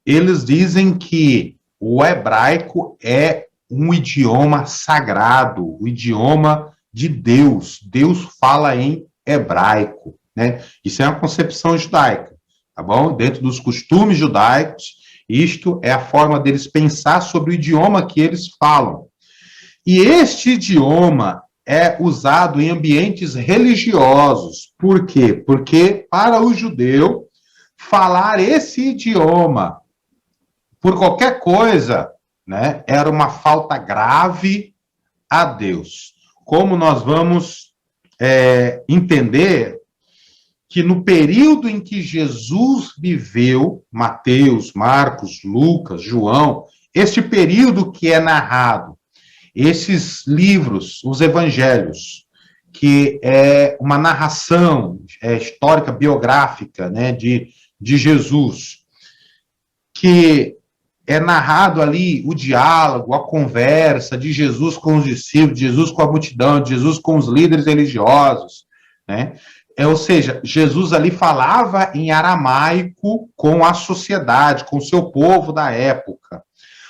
eles dizem que o hebraico é um idioma sagrado, o idioma de Deus. Deus fala em hebraico, né? Isso é uma concepção judaica, tá bom? Dentro dos costumes judaicos, isto é a forma deles pensar sobre o idioma que eles falam. E este idioma é usado em ambientes religiosos. Por quê? Porque para o judeu, falar esse idioma por qualquer coisa, né, era uma falta grave a Deus. Como nós vamos entender que no período em que Jesus viveu, Mateus, Marcos, Lucas, João, este período que é narrado, esses livros, os evangelhos, que é uma narração histórica, biográfica, né, de Jesus, que é narrado ali o diálogo, a conversa de Jesus com os discípulos, de Jesus com a multidão, de Jesus com os líderes religiosos, né? Ou seja, Jesus ali falava em aramaico com a sociedade, com o seu povo da época.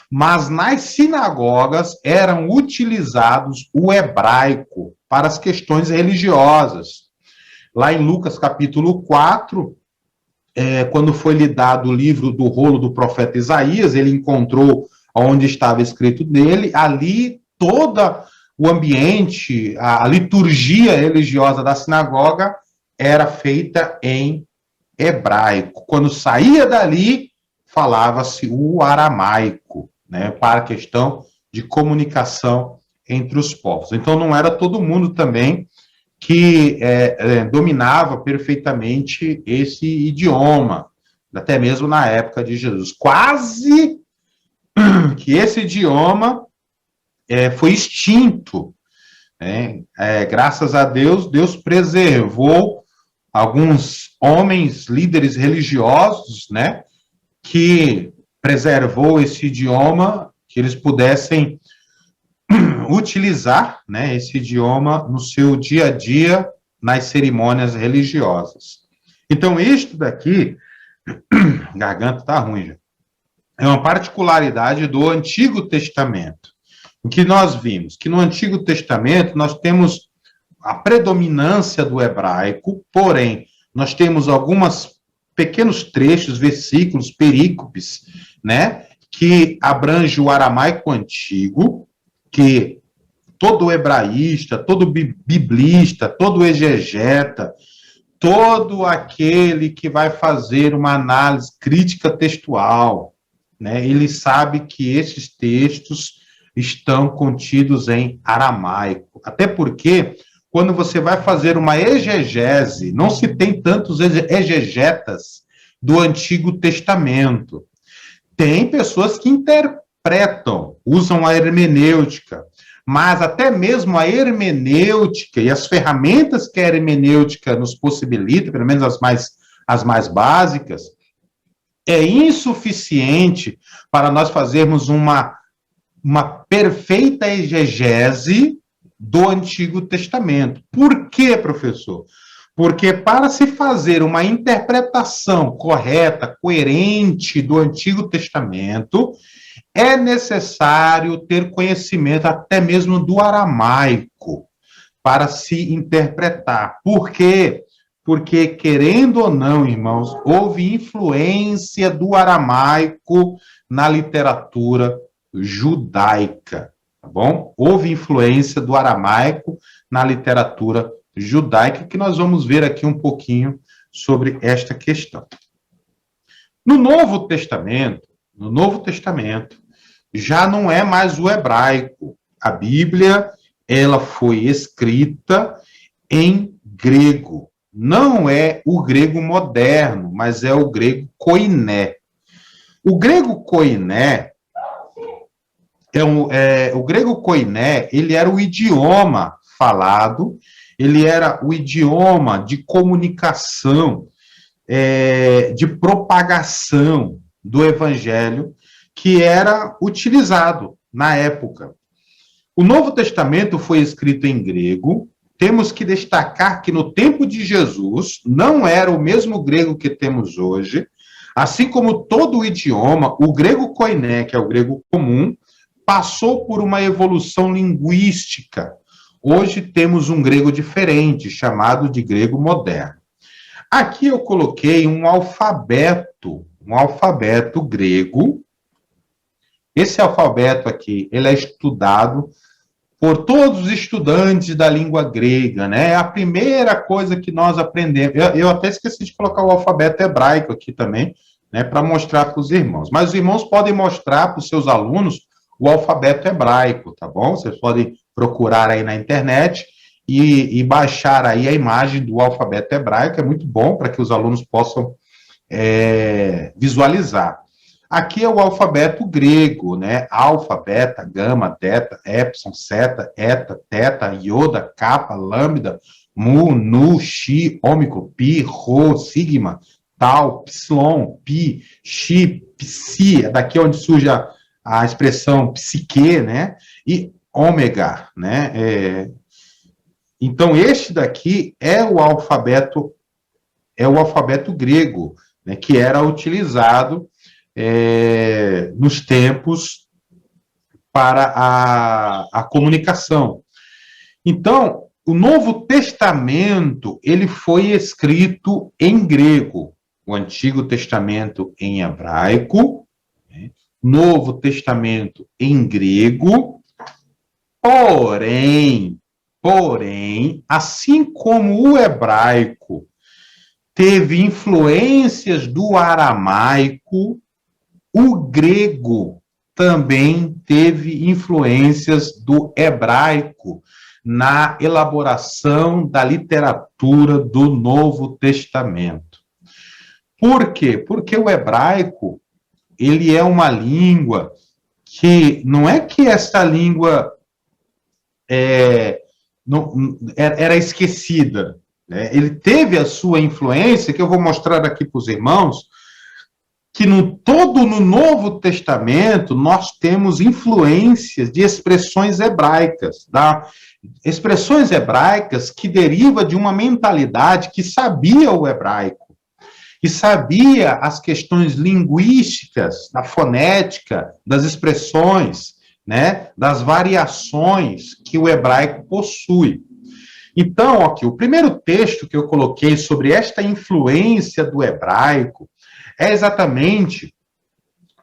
Mas nas sinagogas eram utilizados o hebraico para as questões religiosas. Lá em Lucas capítulo 4, quando foi lhe dado o livro do rolo do profeta Isaías, ele encontrou onde estava escrito dele, ali todo o ambiente, a liturgia religiosa da sinagoga era feita em hebraico. Quando saía dali, falava-se o aramaico, né, para a questão de comunicação entre os povos. Então, não era todo mundo também que dominava perfeitamente esse idioma, até mesmo na época de Jesus. Quase que esse idioma foi extinto, né? Graças a Deus, Deus preservou alguns homens, líderes religiosos, né, que preservou esse idioma, que eles pudessem utilizar, né, esse idioma no seu dia a dia, nas cerimônias religiosas. Então, isto daqui, garganta tá ruim já, é uma particularidade do Antigo Testamento. O que nós vimos? Que no Antigo Testamento nós temos a predominância do hebraico, porém, nós temos alguns pequenos trechos, versículos, perícopes, né, que abrange o aramaico antigo, que todo hebraísta, todo biblista, todo exegeta, todo aquele que vai fazer uma análise crítica textual, né, ele sabe que esses textos estão contidos em aramaico. Até porque, quando você vai fazer uma exegese, não se tem tantos exegetas do Antigo Testamento. Tem pessoas que interpretam, usam a hermenêutica, mas até mesmo a hermenêutica e as ferramentas que a hermenêutica nos possibilita, pelo menos as mais básicas, é insuficiente para nós fazermos uma perfeita exegese do Antigo Testamento. Por quê, professor? Porque para se fazer uma interpretação correta, coerente do Antigo Testamento, é necessário ter conhecimento até mesmo do aramaico para se interpretar. Por quê? Porque, querendo ou não, irmãos, houve influência do aramaico na literatura judaica, tá bom? Houve influência do aramaico na literatura judaica, que nós vamos ver aqui um pouquinho sobre esta questão. No Novo Testamento, já não é mais o hebraico. A Bíblia, ela foi escrita em grego. Não é o grego moderno, mas é o grego koiné. O grego koiné o grego koiné, ele era o idioma falado, ele era o idioma de comunicação, de propagação do evangelho que era utilizado na época. O Novo Testamento foi escrito em grego. Temos que destacar que no tempo de Jesus não era o mesmo grego que temos hoje. Assim como todo o idioma, o grego koiné, que é o grego comum, passou por uma evolução linguística. Hoje temos um grego diferente, chamado de grego moderno. Aqui eu coloquei um alfabeto grego. Esse alfabeto aqui, ele é estudado por todos os estudantes da língua grega, né? É a primeira coisa que nós aprendemos. Eu até esqueci de colocar o alfabeto hebraico aqui também, né, para mostrar para os irmãos. Mas os irmãos podem mostrar para os seus alunos o alfabeto hebraico, tá bom? Vocês podem procurar aí na internet e baixar aí a imagem do alfabeto hebraico, é muito bom para que os alunos possam visualizar. Aqui é o alfabeto grego, né? Alfa, beta, gama, teta, epsilon, seta, eta, teta, ioda, kappa, lambda, mu, nu, xi, ômicron, pi, rho, sigma, tau, psilon, pi, xi, psi, daqui é onde surge a expressão psique, né? E ômega, né? Então, este daqui é o alfabeto grego, né? Que era utilizado nos tempos para a comunicação. Então, o Novo Testamento, ele foi escrito em grego, o Antigo Testamento em hebraico, né? Novo Testamento em grego, porém, assim como o hebraico teve influências do aramaico, o grego também teve influências do hebraico na elaboração da literatura do Novo Testamento. Por quê? Porque o hebraico, ele é uma língua que, não é que essa língua era esquecida, né? Ele teve a sua influência, que eu vou mostrar aqui para os irmãos, que no Novo Testamento nós temos influências de expressões hebraicas, expressões hebraicas que derivam de uma mentalidade que sabia o hebraico, que sabia as questões linguísticas, da fonética, das expressões, né, das variações que o hebraico possui. Então, aqui, o primeiro texto que eu coloquei sobre esta influência do hebraico é exatamente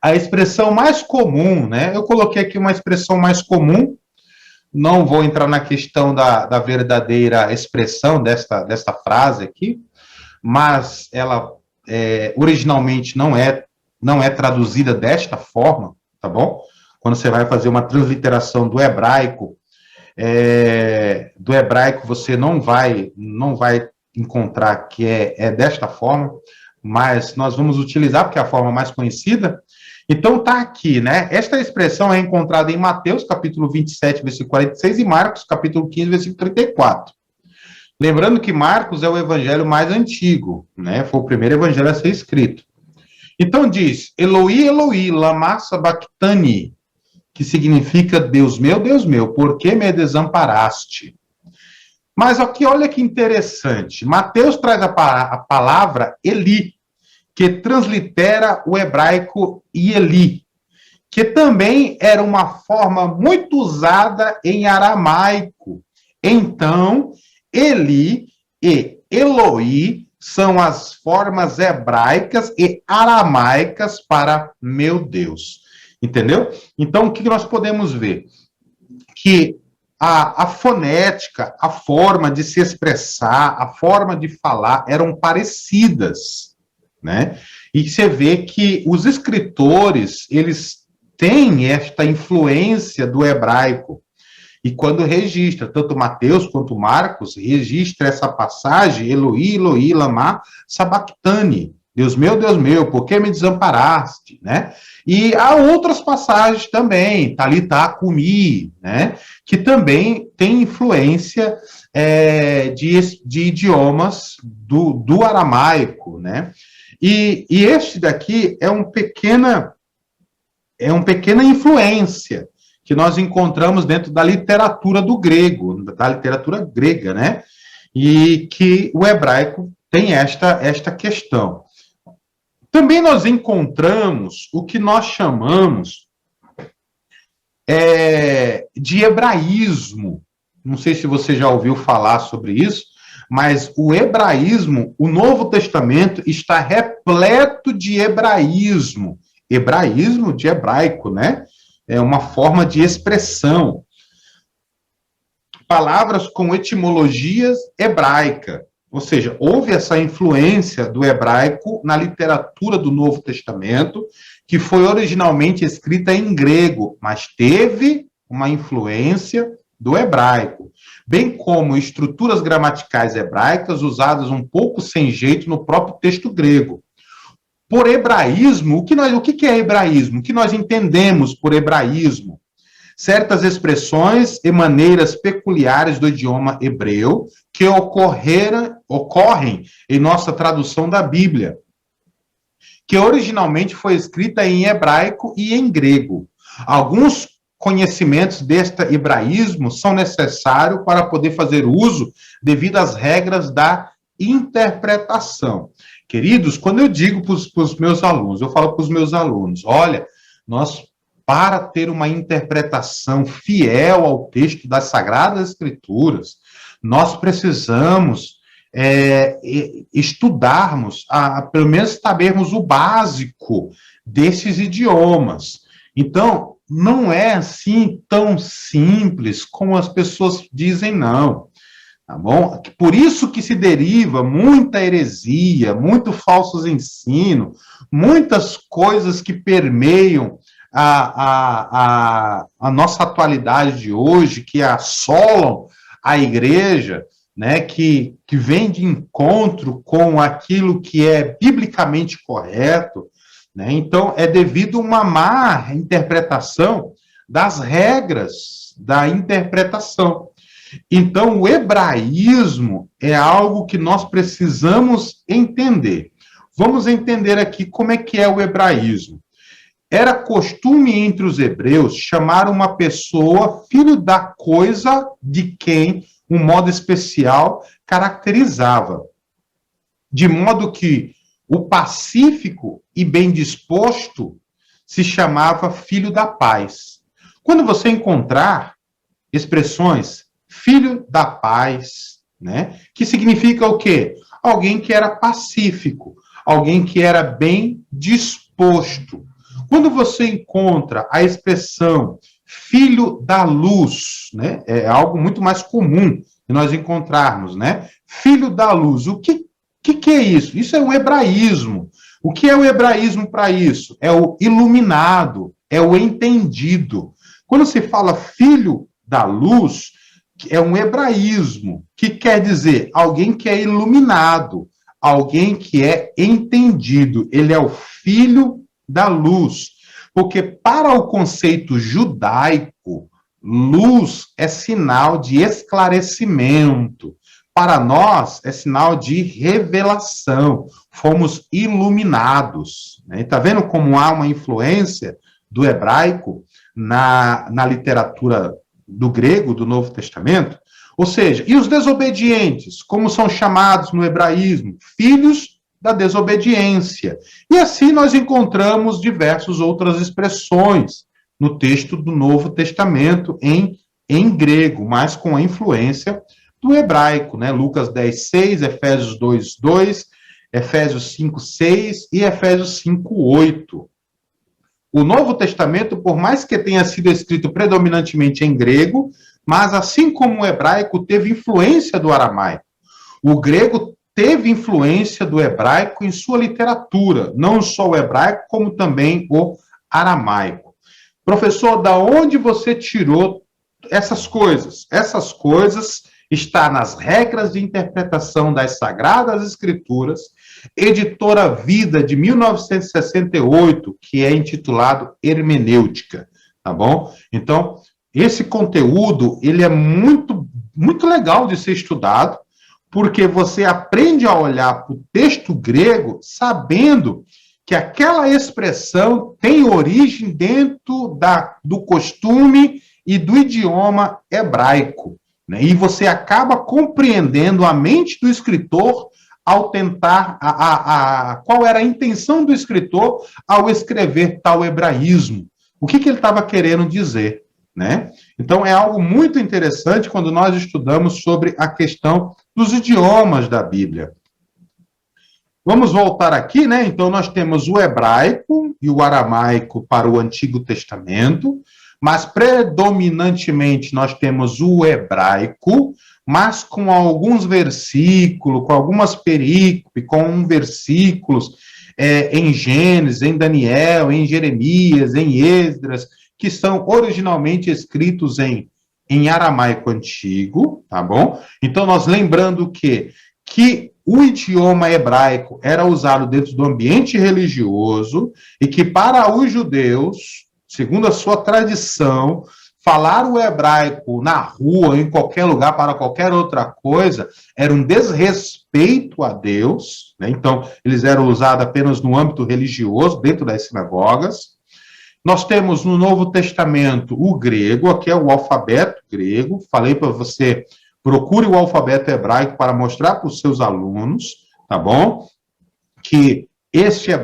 a expressão mais comum, né? Eu coloquei aqui uma expressão mais comum, não vou entrar na questão da verdadeira expressão desta frase aqui, mas ela originalmente não é traduzida desta forma, tá bom? Quando você vai fazer uma transliteração do hebraico você não vai encontrar que é desta forma, mas nós vamos utilizar, porque é a forma mais conhecida. Então, está aqui, né? Esta expressão é encontrada em Mateus, capítulo 27, versículo 46, e Marcos, capítulo 15, versículo 34. Lembrando que Marcos é o evangelho mais antigo, né? Foi o primeiro evangelho a ser escrito. Então, diz, Eloi, Eloi, lama sabachthani, que significa, Deus meu, por que me desamparaste? Mas aqui, olha que interessante. Mateus traz a palavra Eli, que translitera o hebraico Eli, que também era uma forma muito usada em aramaico. Então, Eli e Eloi são as formas hebraicas e aramaicas para meu Deus. Entendeu? Então, o que nós podemos ver? Que a fonética, a forma de se expressar, a forma de falar eram parecidas, né? E você vê que os escritores, eles têm esta influência do hebraico. E quando registra, tanto Mateus quanto Marcos, registra essa passagem, Eloi, Eloi, lama sabachthani, Deus meu, por que me desamparaste, né? E há outras passagens também, Talitá cumi, né? Que também tem influência de idiomas do aramaico, né? E este daqui é uma pequena influência que nós encontramos dentro da literatura do grego, da literatura grega, né? E que o hebraico tem esta questão. Também nós encontramos o que nós chamamos de hebraísmo. Não sei se você já ouviu falar sobre isso, mas o hebraísmo, o Novo Testamento está repleto de hebraísmo. Hebraísmo de hebraico, né? É uma forma de expressão. Palavras com etimologias hebraicas. Ou seja, houve essa influência do hebraico na literatura do Novo Testamento, que foi originalmente escrita em grego, mas teve uma influência do hebraico, bem como estruturas gramaticais hebraicas usadas um pouco sem jeito no próprio texto grego. Por hebraísmo, o que é hebraísmo? O que nós entendemos por hebraísmo? Certas expressões e maneiras peculiares do idioma hebreu que ocorrem em nossa tradução da Bíblia, que originalmente foi escrita em hebraico e em grego. Alguns conhecimentos deste hebraísmo são necessários para poder fazer uso devido às regras da interpretação. Queridos, quando eu digo para os meus alunos, eu falo para os meus alunos, olha, para ter uma interpretação fiel ao texto das Sagradas Escrituras, nós precisamos estudarmos, pelo menos sabermos o básico desses idiomas. Então, não é assim tão simples como as pessoas dizem, não. Tá bom? Por isso que se deriva muita heresia, muito falsos ensinos, muitas coisas que permeiam a nossa atualidade de hoje, que assolam a igreja, né, que vem de encontro com aquilo que é biblicamente correto, né? Então, é devido a uma má interpretação das regras da interpretação. Então, o hebraísmo é algo que nós precisamos entender. Vamos entender aqui como é que é o hebraísmo. Era costume entre os hebreus chamar uma pessoa filho da coisa de quem um modo especial caracterizava. De modo que o pacífico e bem disposto se chamava filho da paz. Quando você encontrar expressões filho da paz, né, que significa o quê? Alguém que era pacífico, alguém que era bem disposto. Quando você encontra a expressão filho da luz, né, é algo muito mais comum que nós encontrarmos, né? Filho da luz, o que é isso? Isso é um hebraísmo. O que é o hebraísmo para isso? É o iluminado, é o entendido. Quando se fala filho da luz, é um hebraísmo, que quer dizer alguém que é iluminado, alguém que é entendido. Ele é o filho da luz. Porque para o conceito judaico, luz é sinal de esclarecimento. Para nós, é sinal de revelação. Fomos iluminados. Está vendo como há uma influência do hebraico na literatura do grego, do Novo Testamento? Ou seja, e os desobedientes, como são chamados no hebraísmo? Filhos da desobediência. E assim nós encontramos diversas outras expressões no texto do Novo Testamento em grego, mas com a influência do hebraico, né? Lucas 10:6, Efésios 2:2, Efésios 5:6 e Efésios 5:8. O Novo Testamento, por mais que tenha sido escrito predominantemente em grego, mas assim como o hebraico teve influência do aramaico, o grego teve influência do hebraico em sua literatura, não só o hebraico, como também o aramaico. Professor, da onde você tirou Essas coisas está nas regras de interpretação das Sagradas Escrituras, editora Vida de 1968, que é intitulado Hermenêutica, tá bom? Então, esse conteúdo, ele é muito legal de ser estudado, porque você aprende a olhar para o texto grego sabendo que aquela expressão tem origem dentro do costume e do idioma hebraico, né? E você acaba compreendendo a mente do escritor ao tentar qual era a intenção do escritor ao escrever tal hebraísmo. O que ele estava querendo dizer, né? Então, é algo muito interessante quando nós estudamos sobre a questão dos idiomas da Bíblia. Vamos voltar aqui, né? Então, nós temos o hebraico e o aramaico para o Antigo Testamento, mas predominantemente nós temos o hebraico, mas com alguns versículos, com algumas perícopes, com versículos em Gênesis, em Daniel, em Jeremias, em Esdras, que são originalmente escritos em aramaico antigo, tá bom? Então, nós lembrando que o idioma hebraico era usado dentro do ambiente religioso e que para os judeus, segundo a sua tradição, falar o hebraico na rua, em qualquer lugar, para qualquer outra coisa, era um desrespeito a Deus, né? Então, eles eram usados apenas no âmbito religioso, dentro das sinagogas. Nós temos no Novo Testamento o grego, aqui é o alfabeto grego. Falei para você, procure o alfabeto hebraico para mostrar para os seus alunos, tá bom? Que este o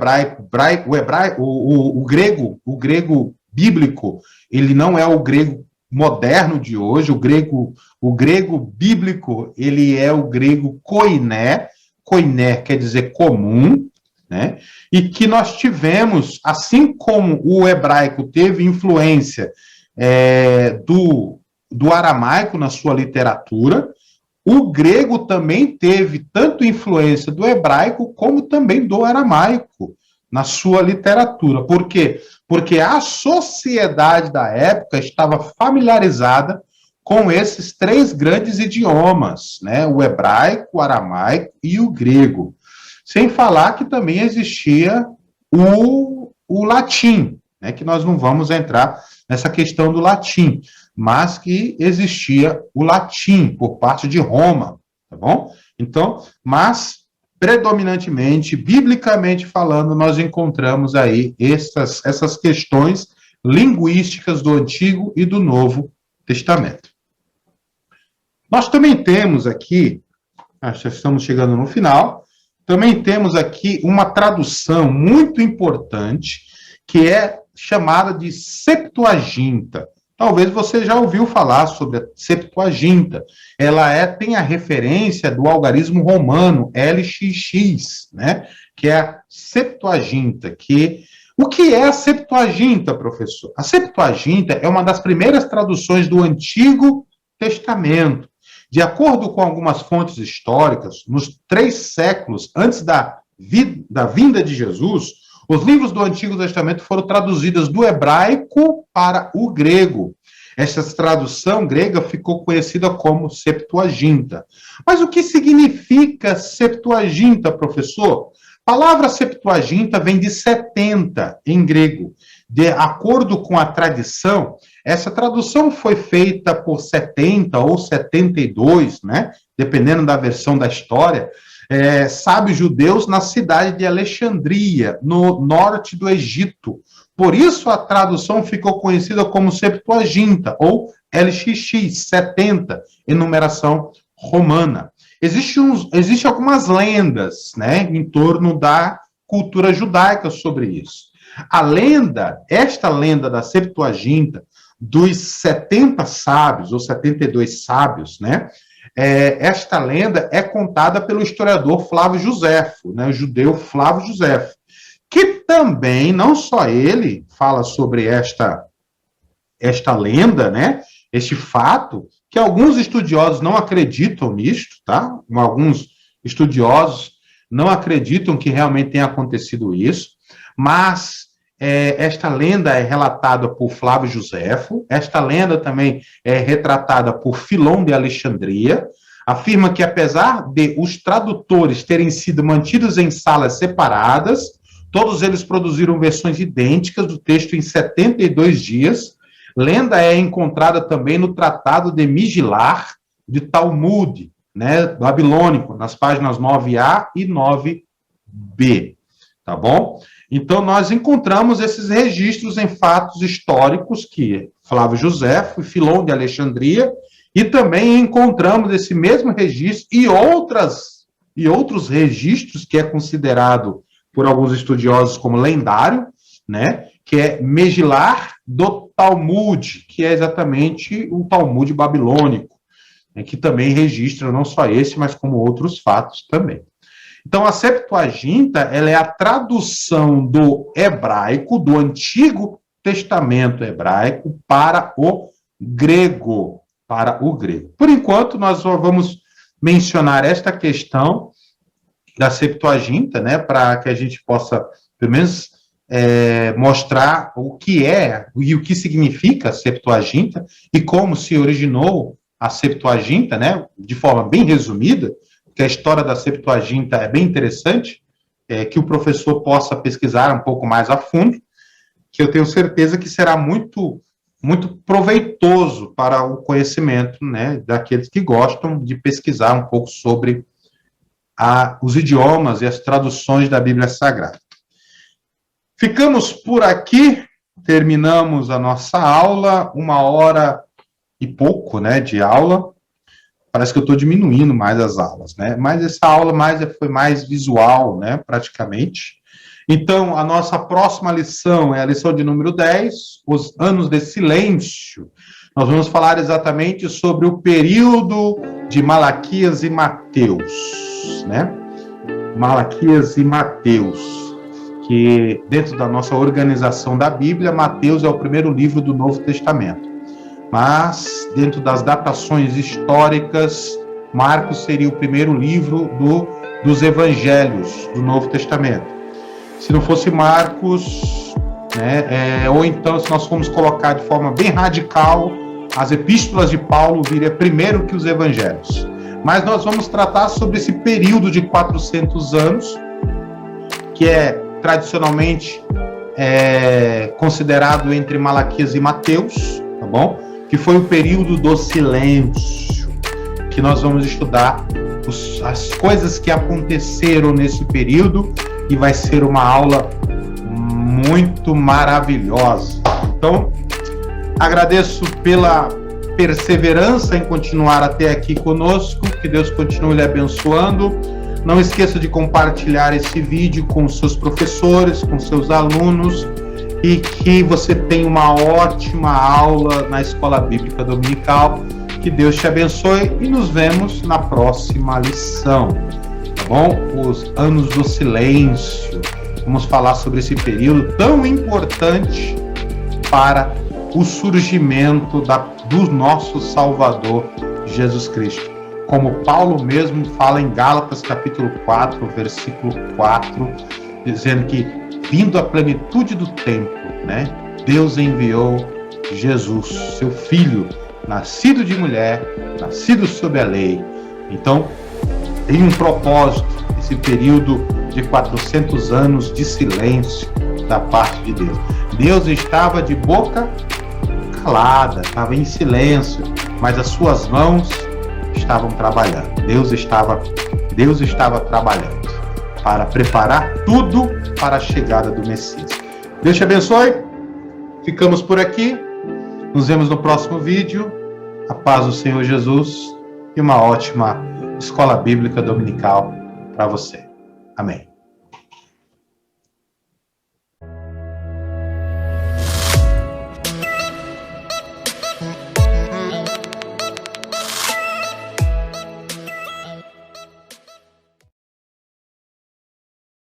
grego bíblico, ele não é o grego moderno de hoje. O grego bíblico, ele é o grego koiné. Koiné quer dizer comum, né? E que nós tivemos, assim como o hebraico teve influência do aramaico na sua literatura, o grego também teve tanto influência do hebraico como também do aramaico na sua literatura. Por quê? Porque a sociedade da época estava familiarizada com esses três grandes idiomas, né? O hebraico, o aramaico e o grego. Sem falar que também existia o latim, né? Que nós não vamos entrar nessa questão do latim, mas que existia o latim por parte de Roma, tá bom? Então, mas predominantemente, biblicamente falando, nós encontramos aí essas questões linguísticas do Antigo e do Novo Testamento. Nós também temos aqui, já estamos chegando no final, também temos aqui uma tradução muito importante, que é chamada de Septuaginta. Talvez você já ouviu falar sobre a Septuaginta. Ela tem a referência do algarismo romano, LXX, né? Que é a Septuaginta. O que é a Septuaginta, professor? A Septuaginta é uma das primeiras traduções do Antigo Testamento. De acordo com algumas fontes históricas, nos 3 séculos antes da vinda de Jesus, os livros do Antigo Testamento foram traduzidos do hebraico para o grego. Essa tradução grega ficou conhecida como Septuaginta. Mas o que significa Septuaginta, professor? A palavra Septuaginta vem de 70 em grego. De acordo com a tradição, essa tradução foi feita por 70 ou 72, né? Dependendo da versão da história, sábios judeus na cidade de Alexandria, no norte do Egito. Por isso a tradução ficou conhecida como Septuaginta, ou LXX, 70, em numeração romana. Existem algumas lendas, né, em torno da cultura judaica sobre isso. Esta lenda da Septuaginta, dos 70 sábios, ou 72 sábios, né, esta lenda é contada pelo historiador Flávio Josefo, né, o judeu Flávio Josefo, que também, não só ele fala sobre esta lenda, né, este fato, que alguns estudiosos não acreditam nisto, tá? Alguns estudiosos não acreditam que realmente tenha acontecido isso, mas esta lenda é relatada por Flávio Joséfo, esta lenda também é retratada por Filon de Alexandria, afirma que apesar de os tradutores terem sido mantidos em salas separadas, todos eles produziram versões idênticas do texto em 72 dias. Lenda é encontrada também no Tratado de Migilar, de Talmud, né, babilônico, nas páginas 9a e 9b, tá bom? Então, nós encontramos esses registros em fatos históricos que Flávio Joséfo e Filon de Alexandria, e também encontramos esse mesmo registro e outros registros que é considerado por alguns estudiosos como lendário, né, que é Megilar do Talmud, que é exatamente o Talmud babilônico, né, que também registra não só esse, mas como outros fatos também. Então, a Septuaginta, ela é a tradução do hebraico, do Antigo Testamento hebraico, para o grego. Por enquanto, nós só vamos mencionar esta questão da Septuaginta, né, para que a gente possa, pelo menos, mostrar o que é e o que significa a Septuaginta e como se originou a Septuaginta, né, de forma bem resumida, que a história da Septuaginta é bem interessante, que o professor possa pesquisar um pouco mais a fundo, que eu tenho certeza que será muito, muito proveitoso para o conhecimento, né, daqueles que gostam de pesquisar um pouco sobre os idiomas e as traduções da Bíblia Sagrada. Ficamos por aqui, terminamos a nossa aula, 1h e pouco, né, de aula. Parece que eu estou diminuindo mais as aulas, né? Mas essa aula foi mais visual, né? Praticamente. Então, a nossa próxima lição é a lição de número 10, os anos de silêncio. Nós vamos falar exatamente sobre o período de Malaquias e Mateus, né? Malaquias e Mateus, que dentro da nossa organização da Bíblia, Mateus é o primeiro livro do Novo Testamento. Mas, dentro das datações históricas, Marcos seria o primeiro livro dos evangelhos do Novo Testamento. Se não fosse Marcos, né, ou então, se nós formos colocar de forma bem radical, as epístolas de Paulo viria primeiro que os evangelhos. Mas nós vamos tratar sobre esse período de 400 anos, que é tradicionalmente considerado entre Malaquias e Mateus, tá bom? Que foi o período do silêncio, que nós vamos estudar as coisas que aconteceram nesse período, e vai ser uma aula muito maravilhosa. Então, agradeço pela perseverança em continuar até aqui conosco, que Deus continue lhe abençoando. Não esqueça de compartilhar esse vídeo com seus professores, com seus alunos, e que você tenha uma ótima aula na Escola Bíblica Dominical. Que Deus te abençoe e nos vemos na próxima lição, tá bom? Os anos do silêncio. Vamos falar sobre esse período tão importante para o surgimento do nosso Salvador, Jesus Cristo. Como Paulo mesmo fala em Gálatas capítulo 4, versículo 4, dizendo que, vindo a plenitude do tempo, né, Deus enviou Jesus, seu Filho, nascido de mulher, nascido sob a lei. Então, tem um propósito, esse período de 400 anos de silêncio da parte de Deus. Deus estava de boca calada, estava em silêncio, mas as suas mãos estavam trabalhando. Deus estava trabalhando para preparar tudo para a chegada do Messias. Deus te abençoe. Ficamos por aqui. Nos vemos no próximo vídeo. A paz do Senhor Jesus e uma ótima Escola Bíblica Dominical para você. Amém.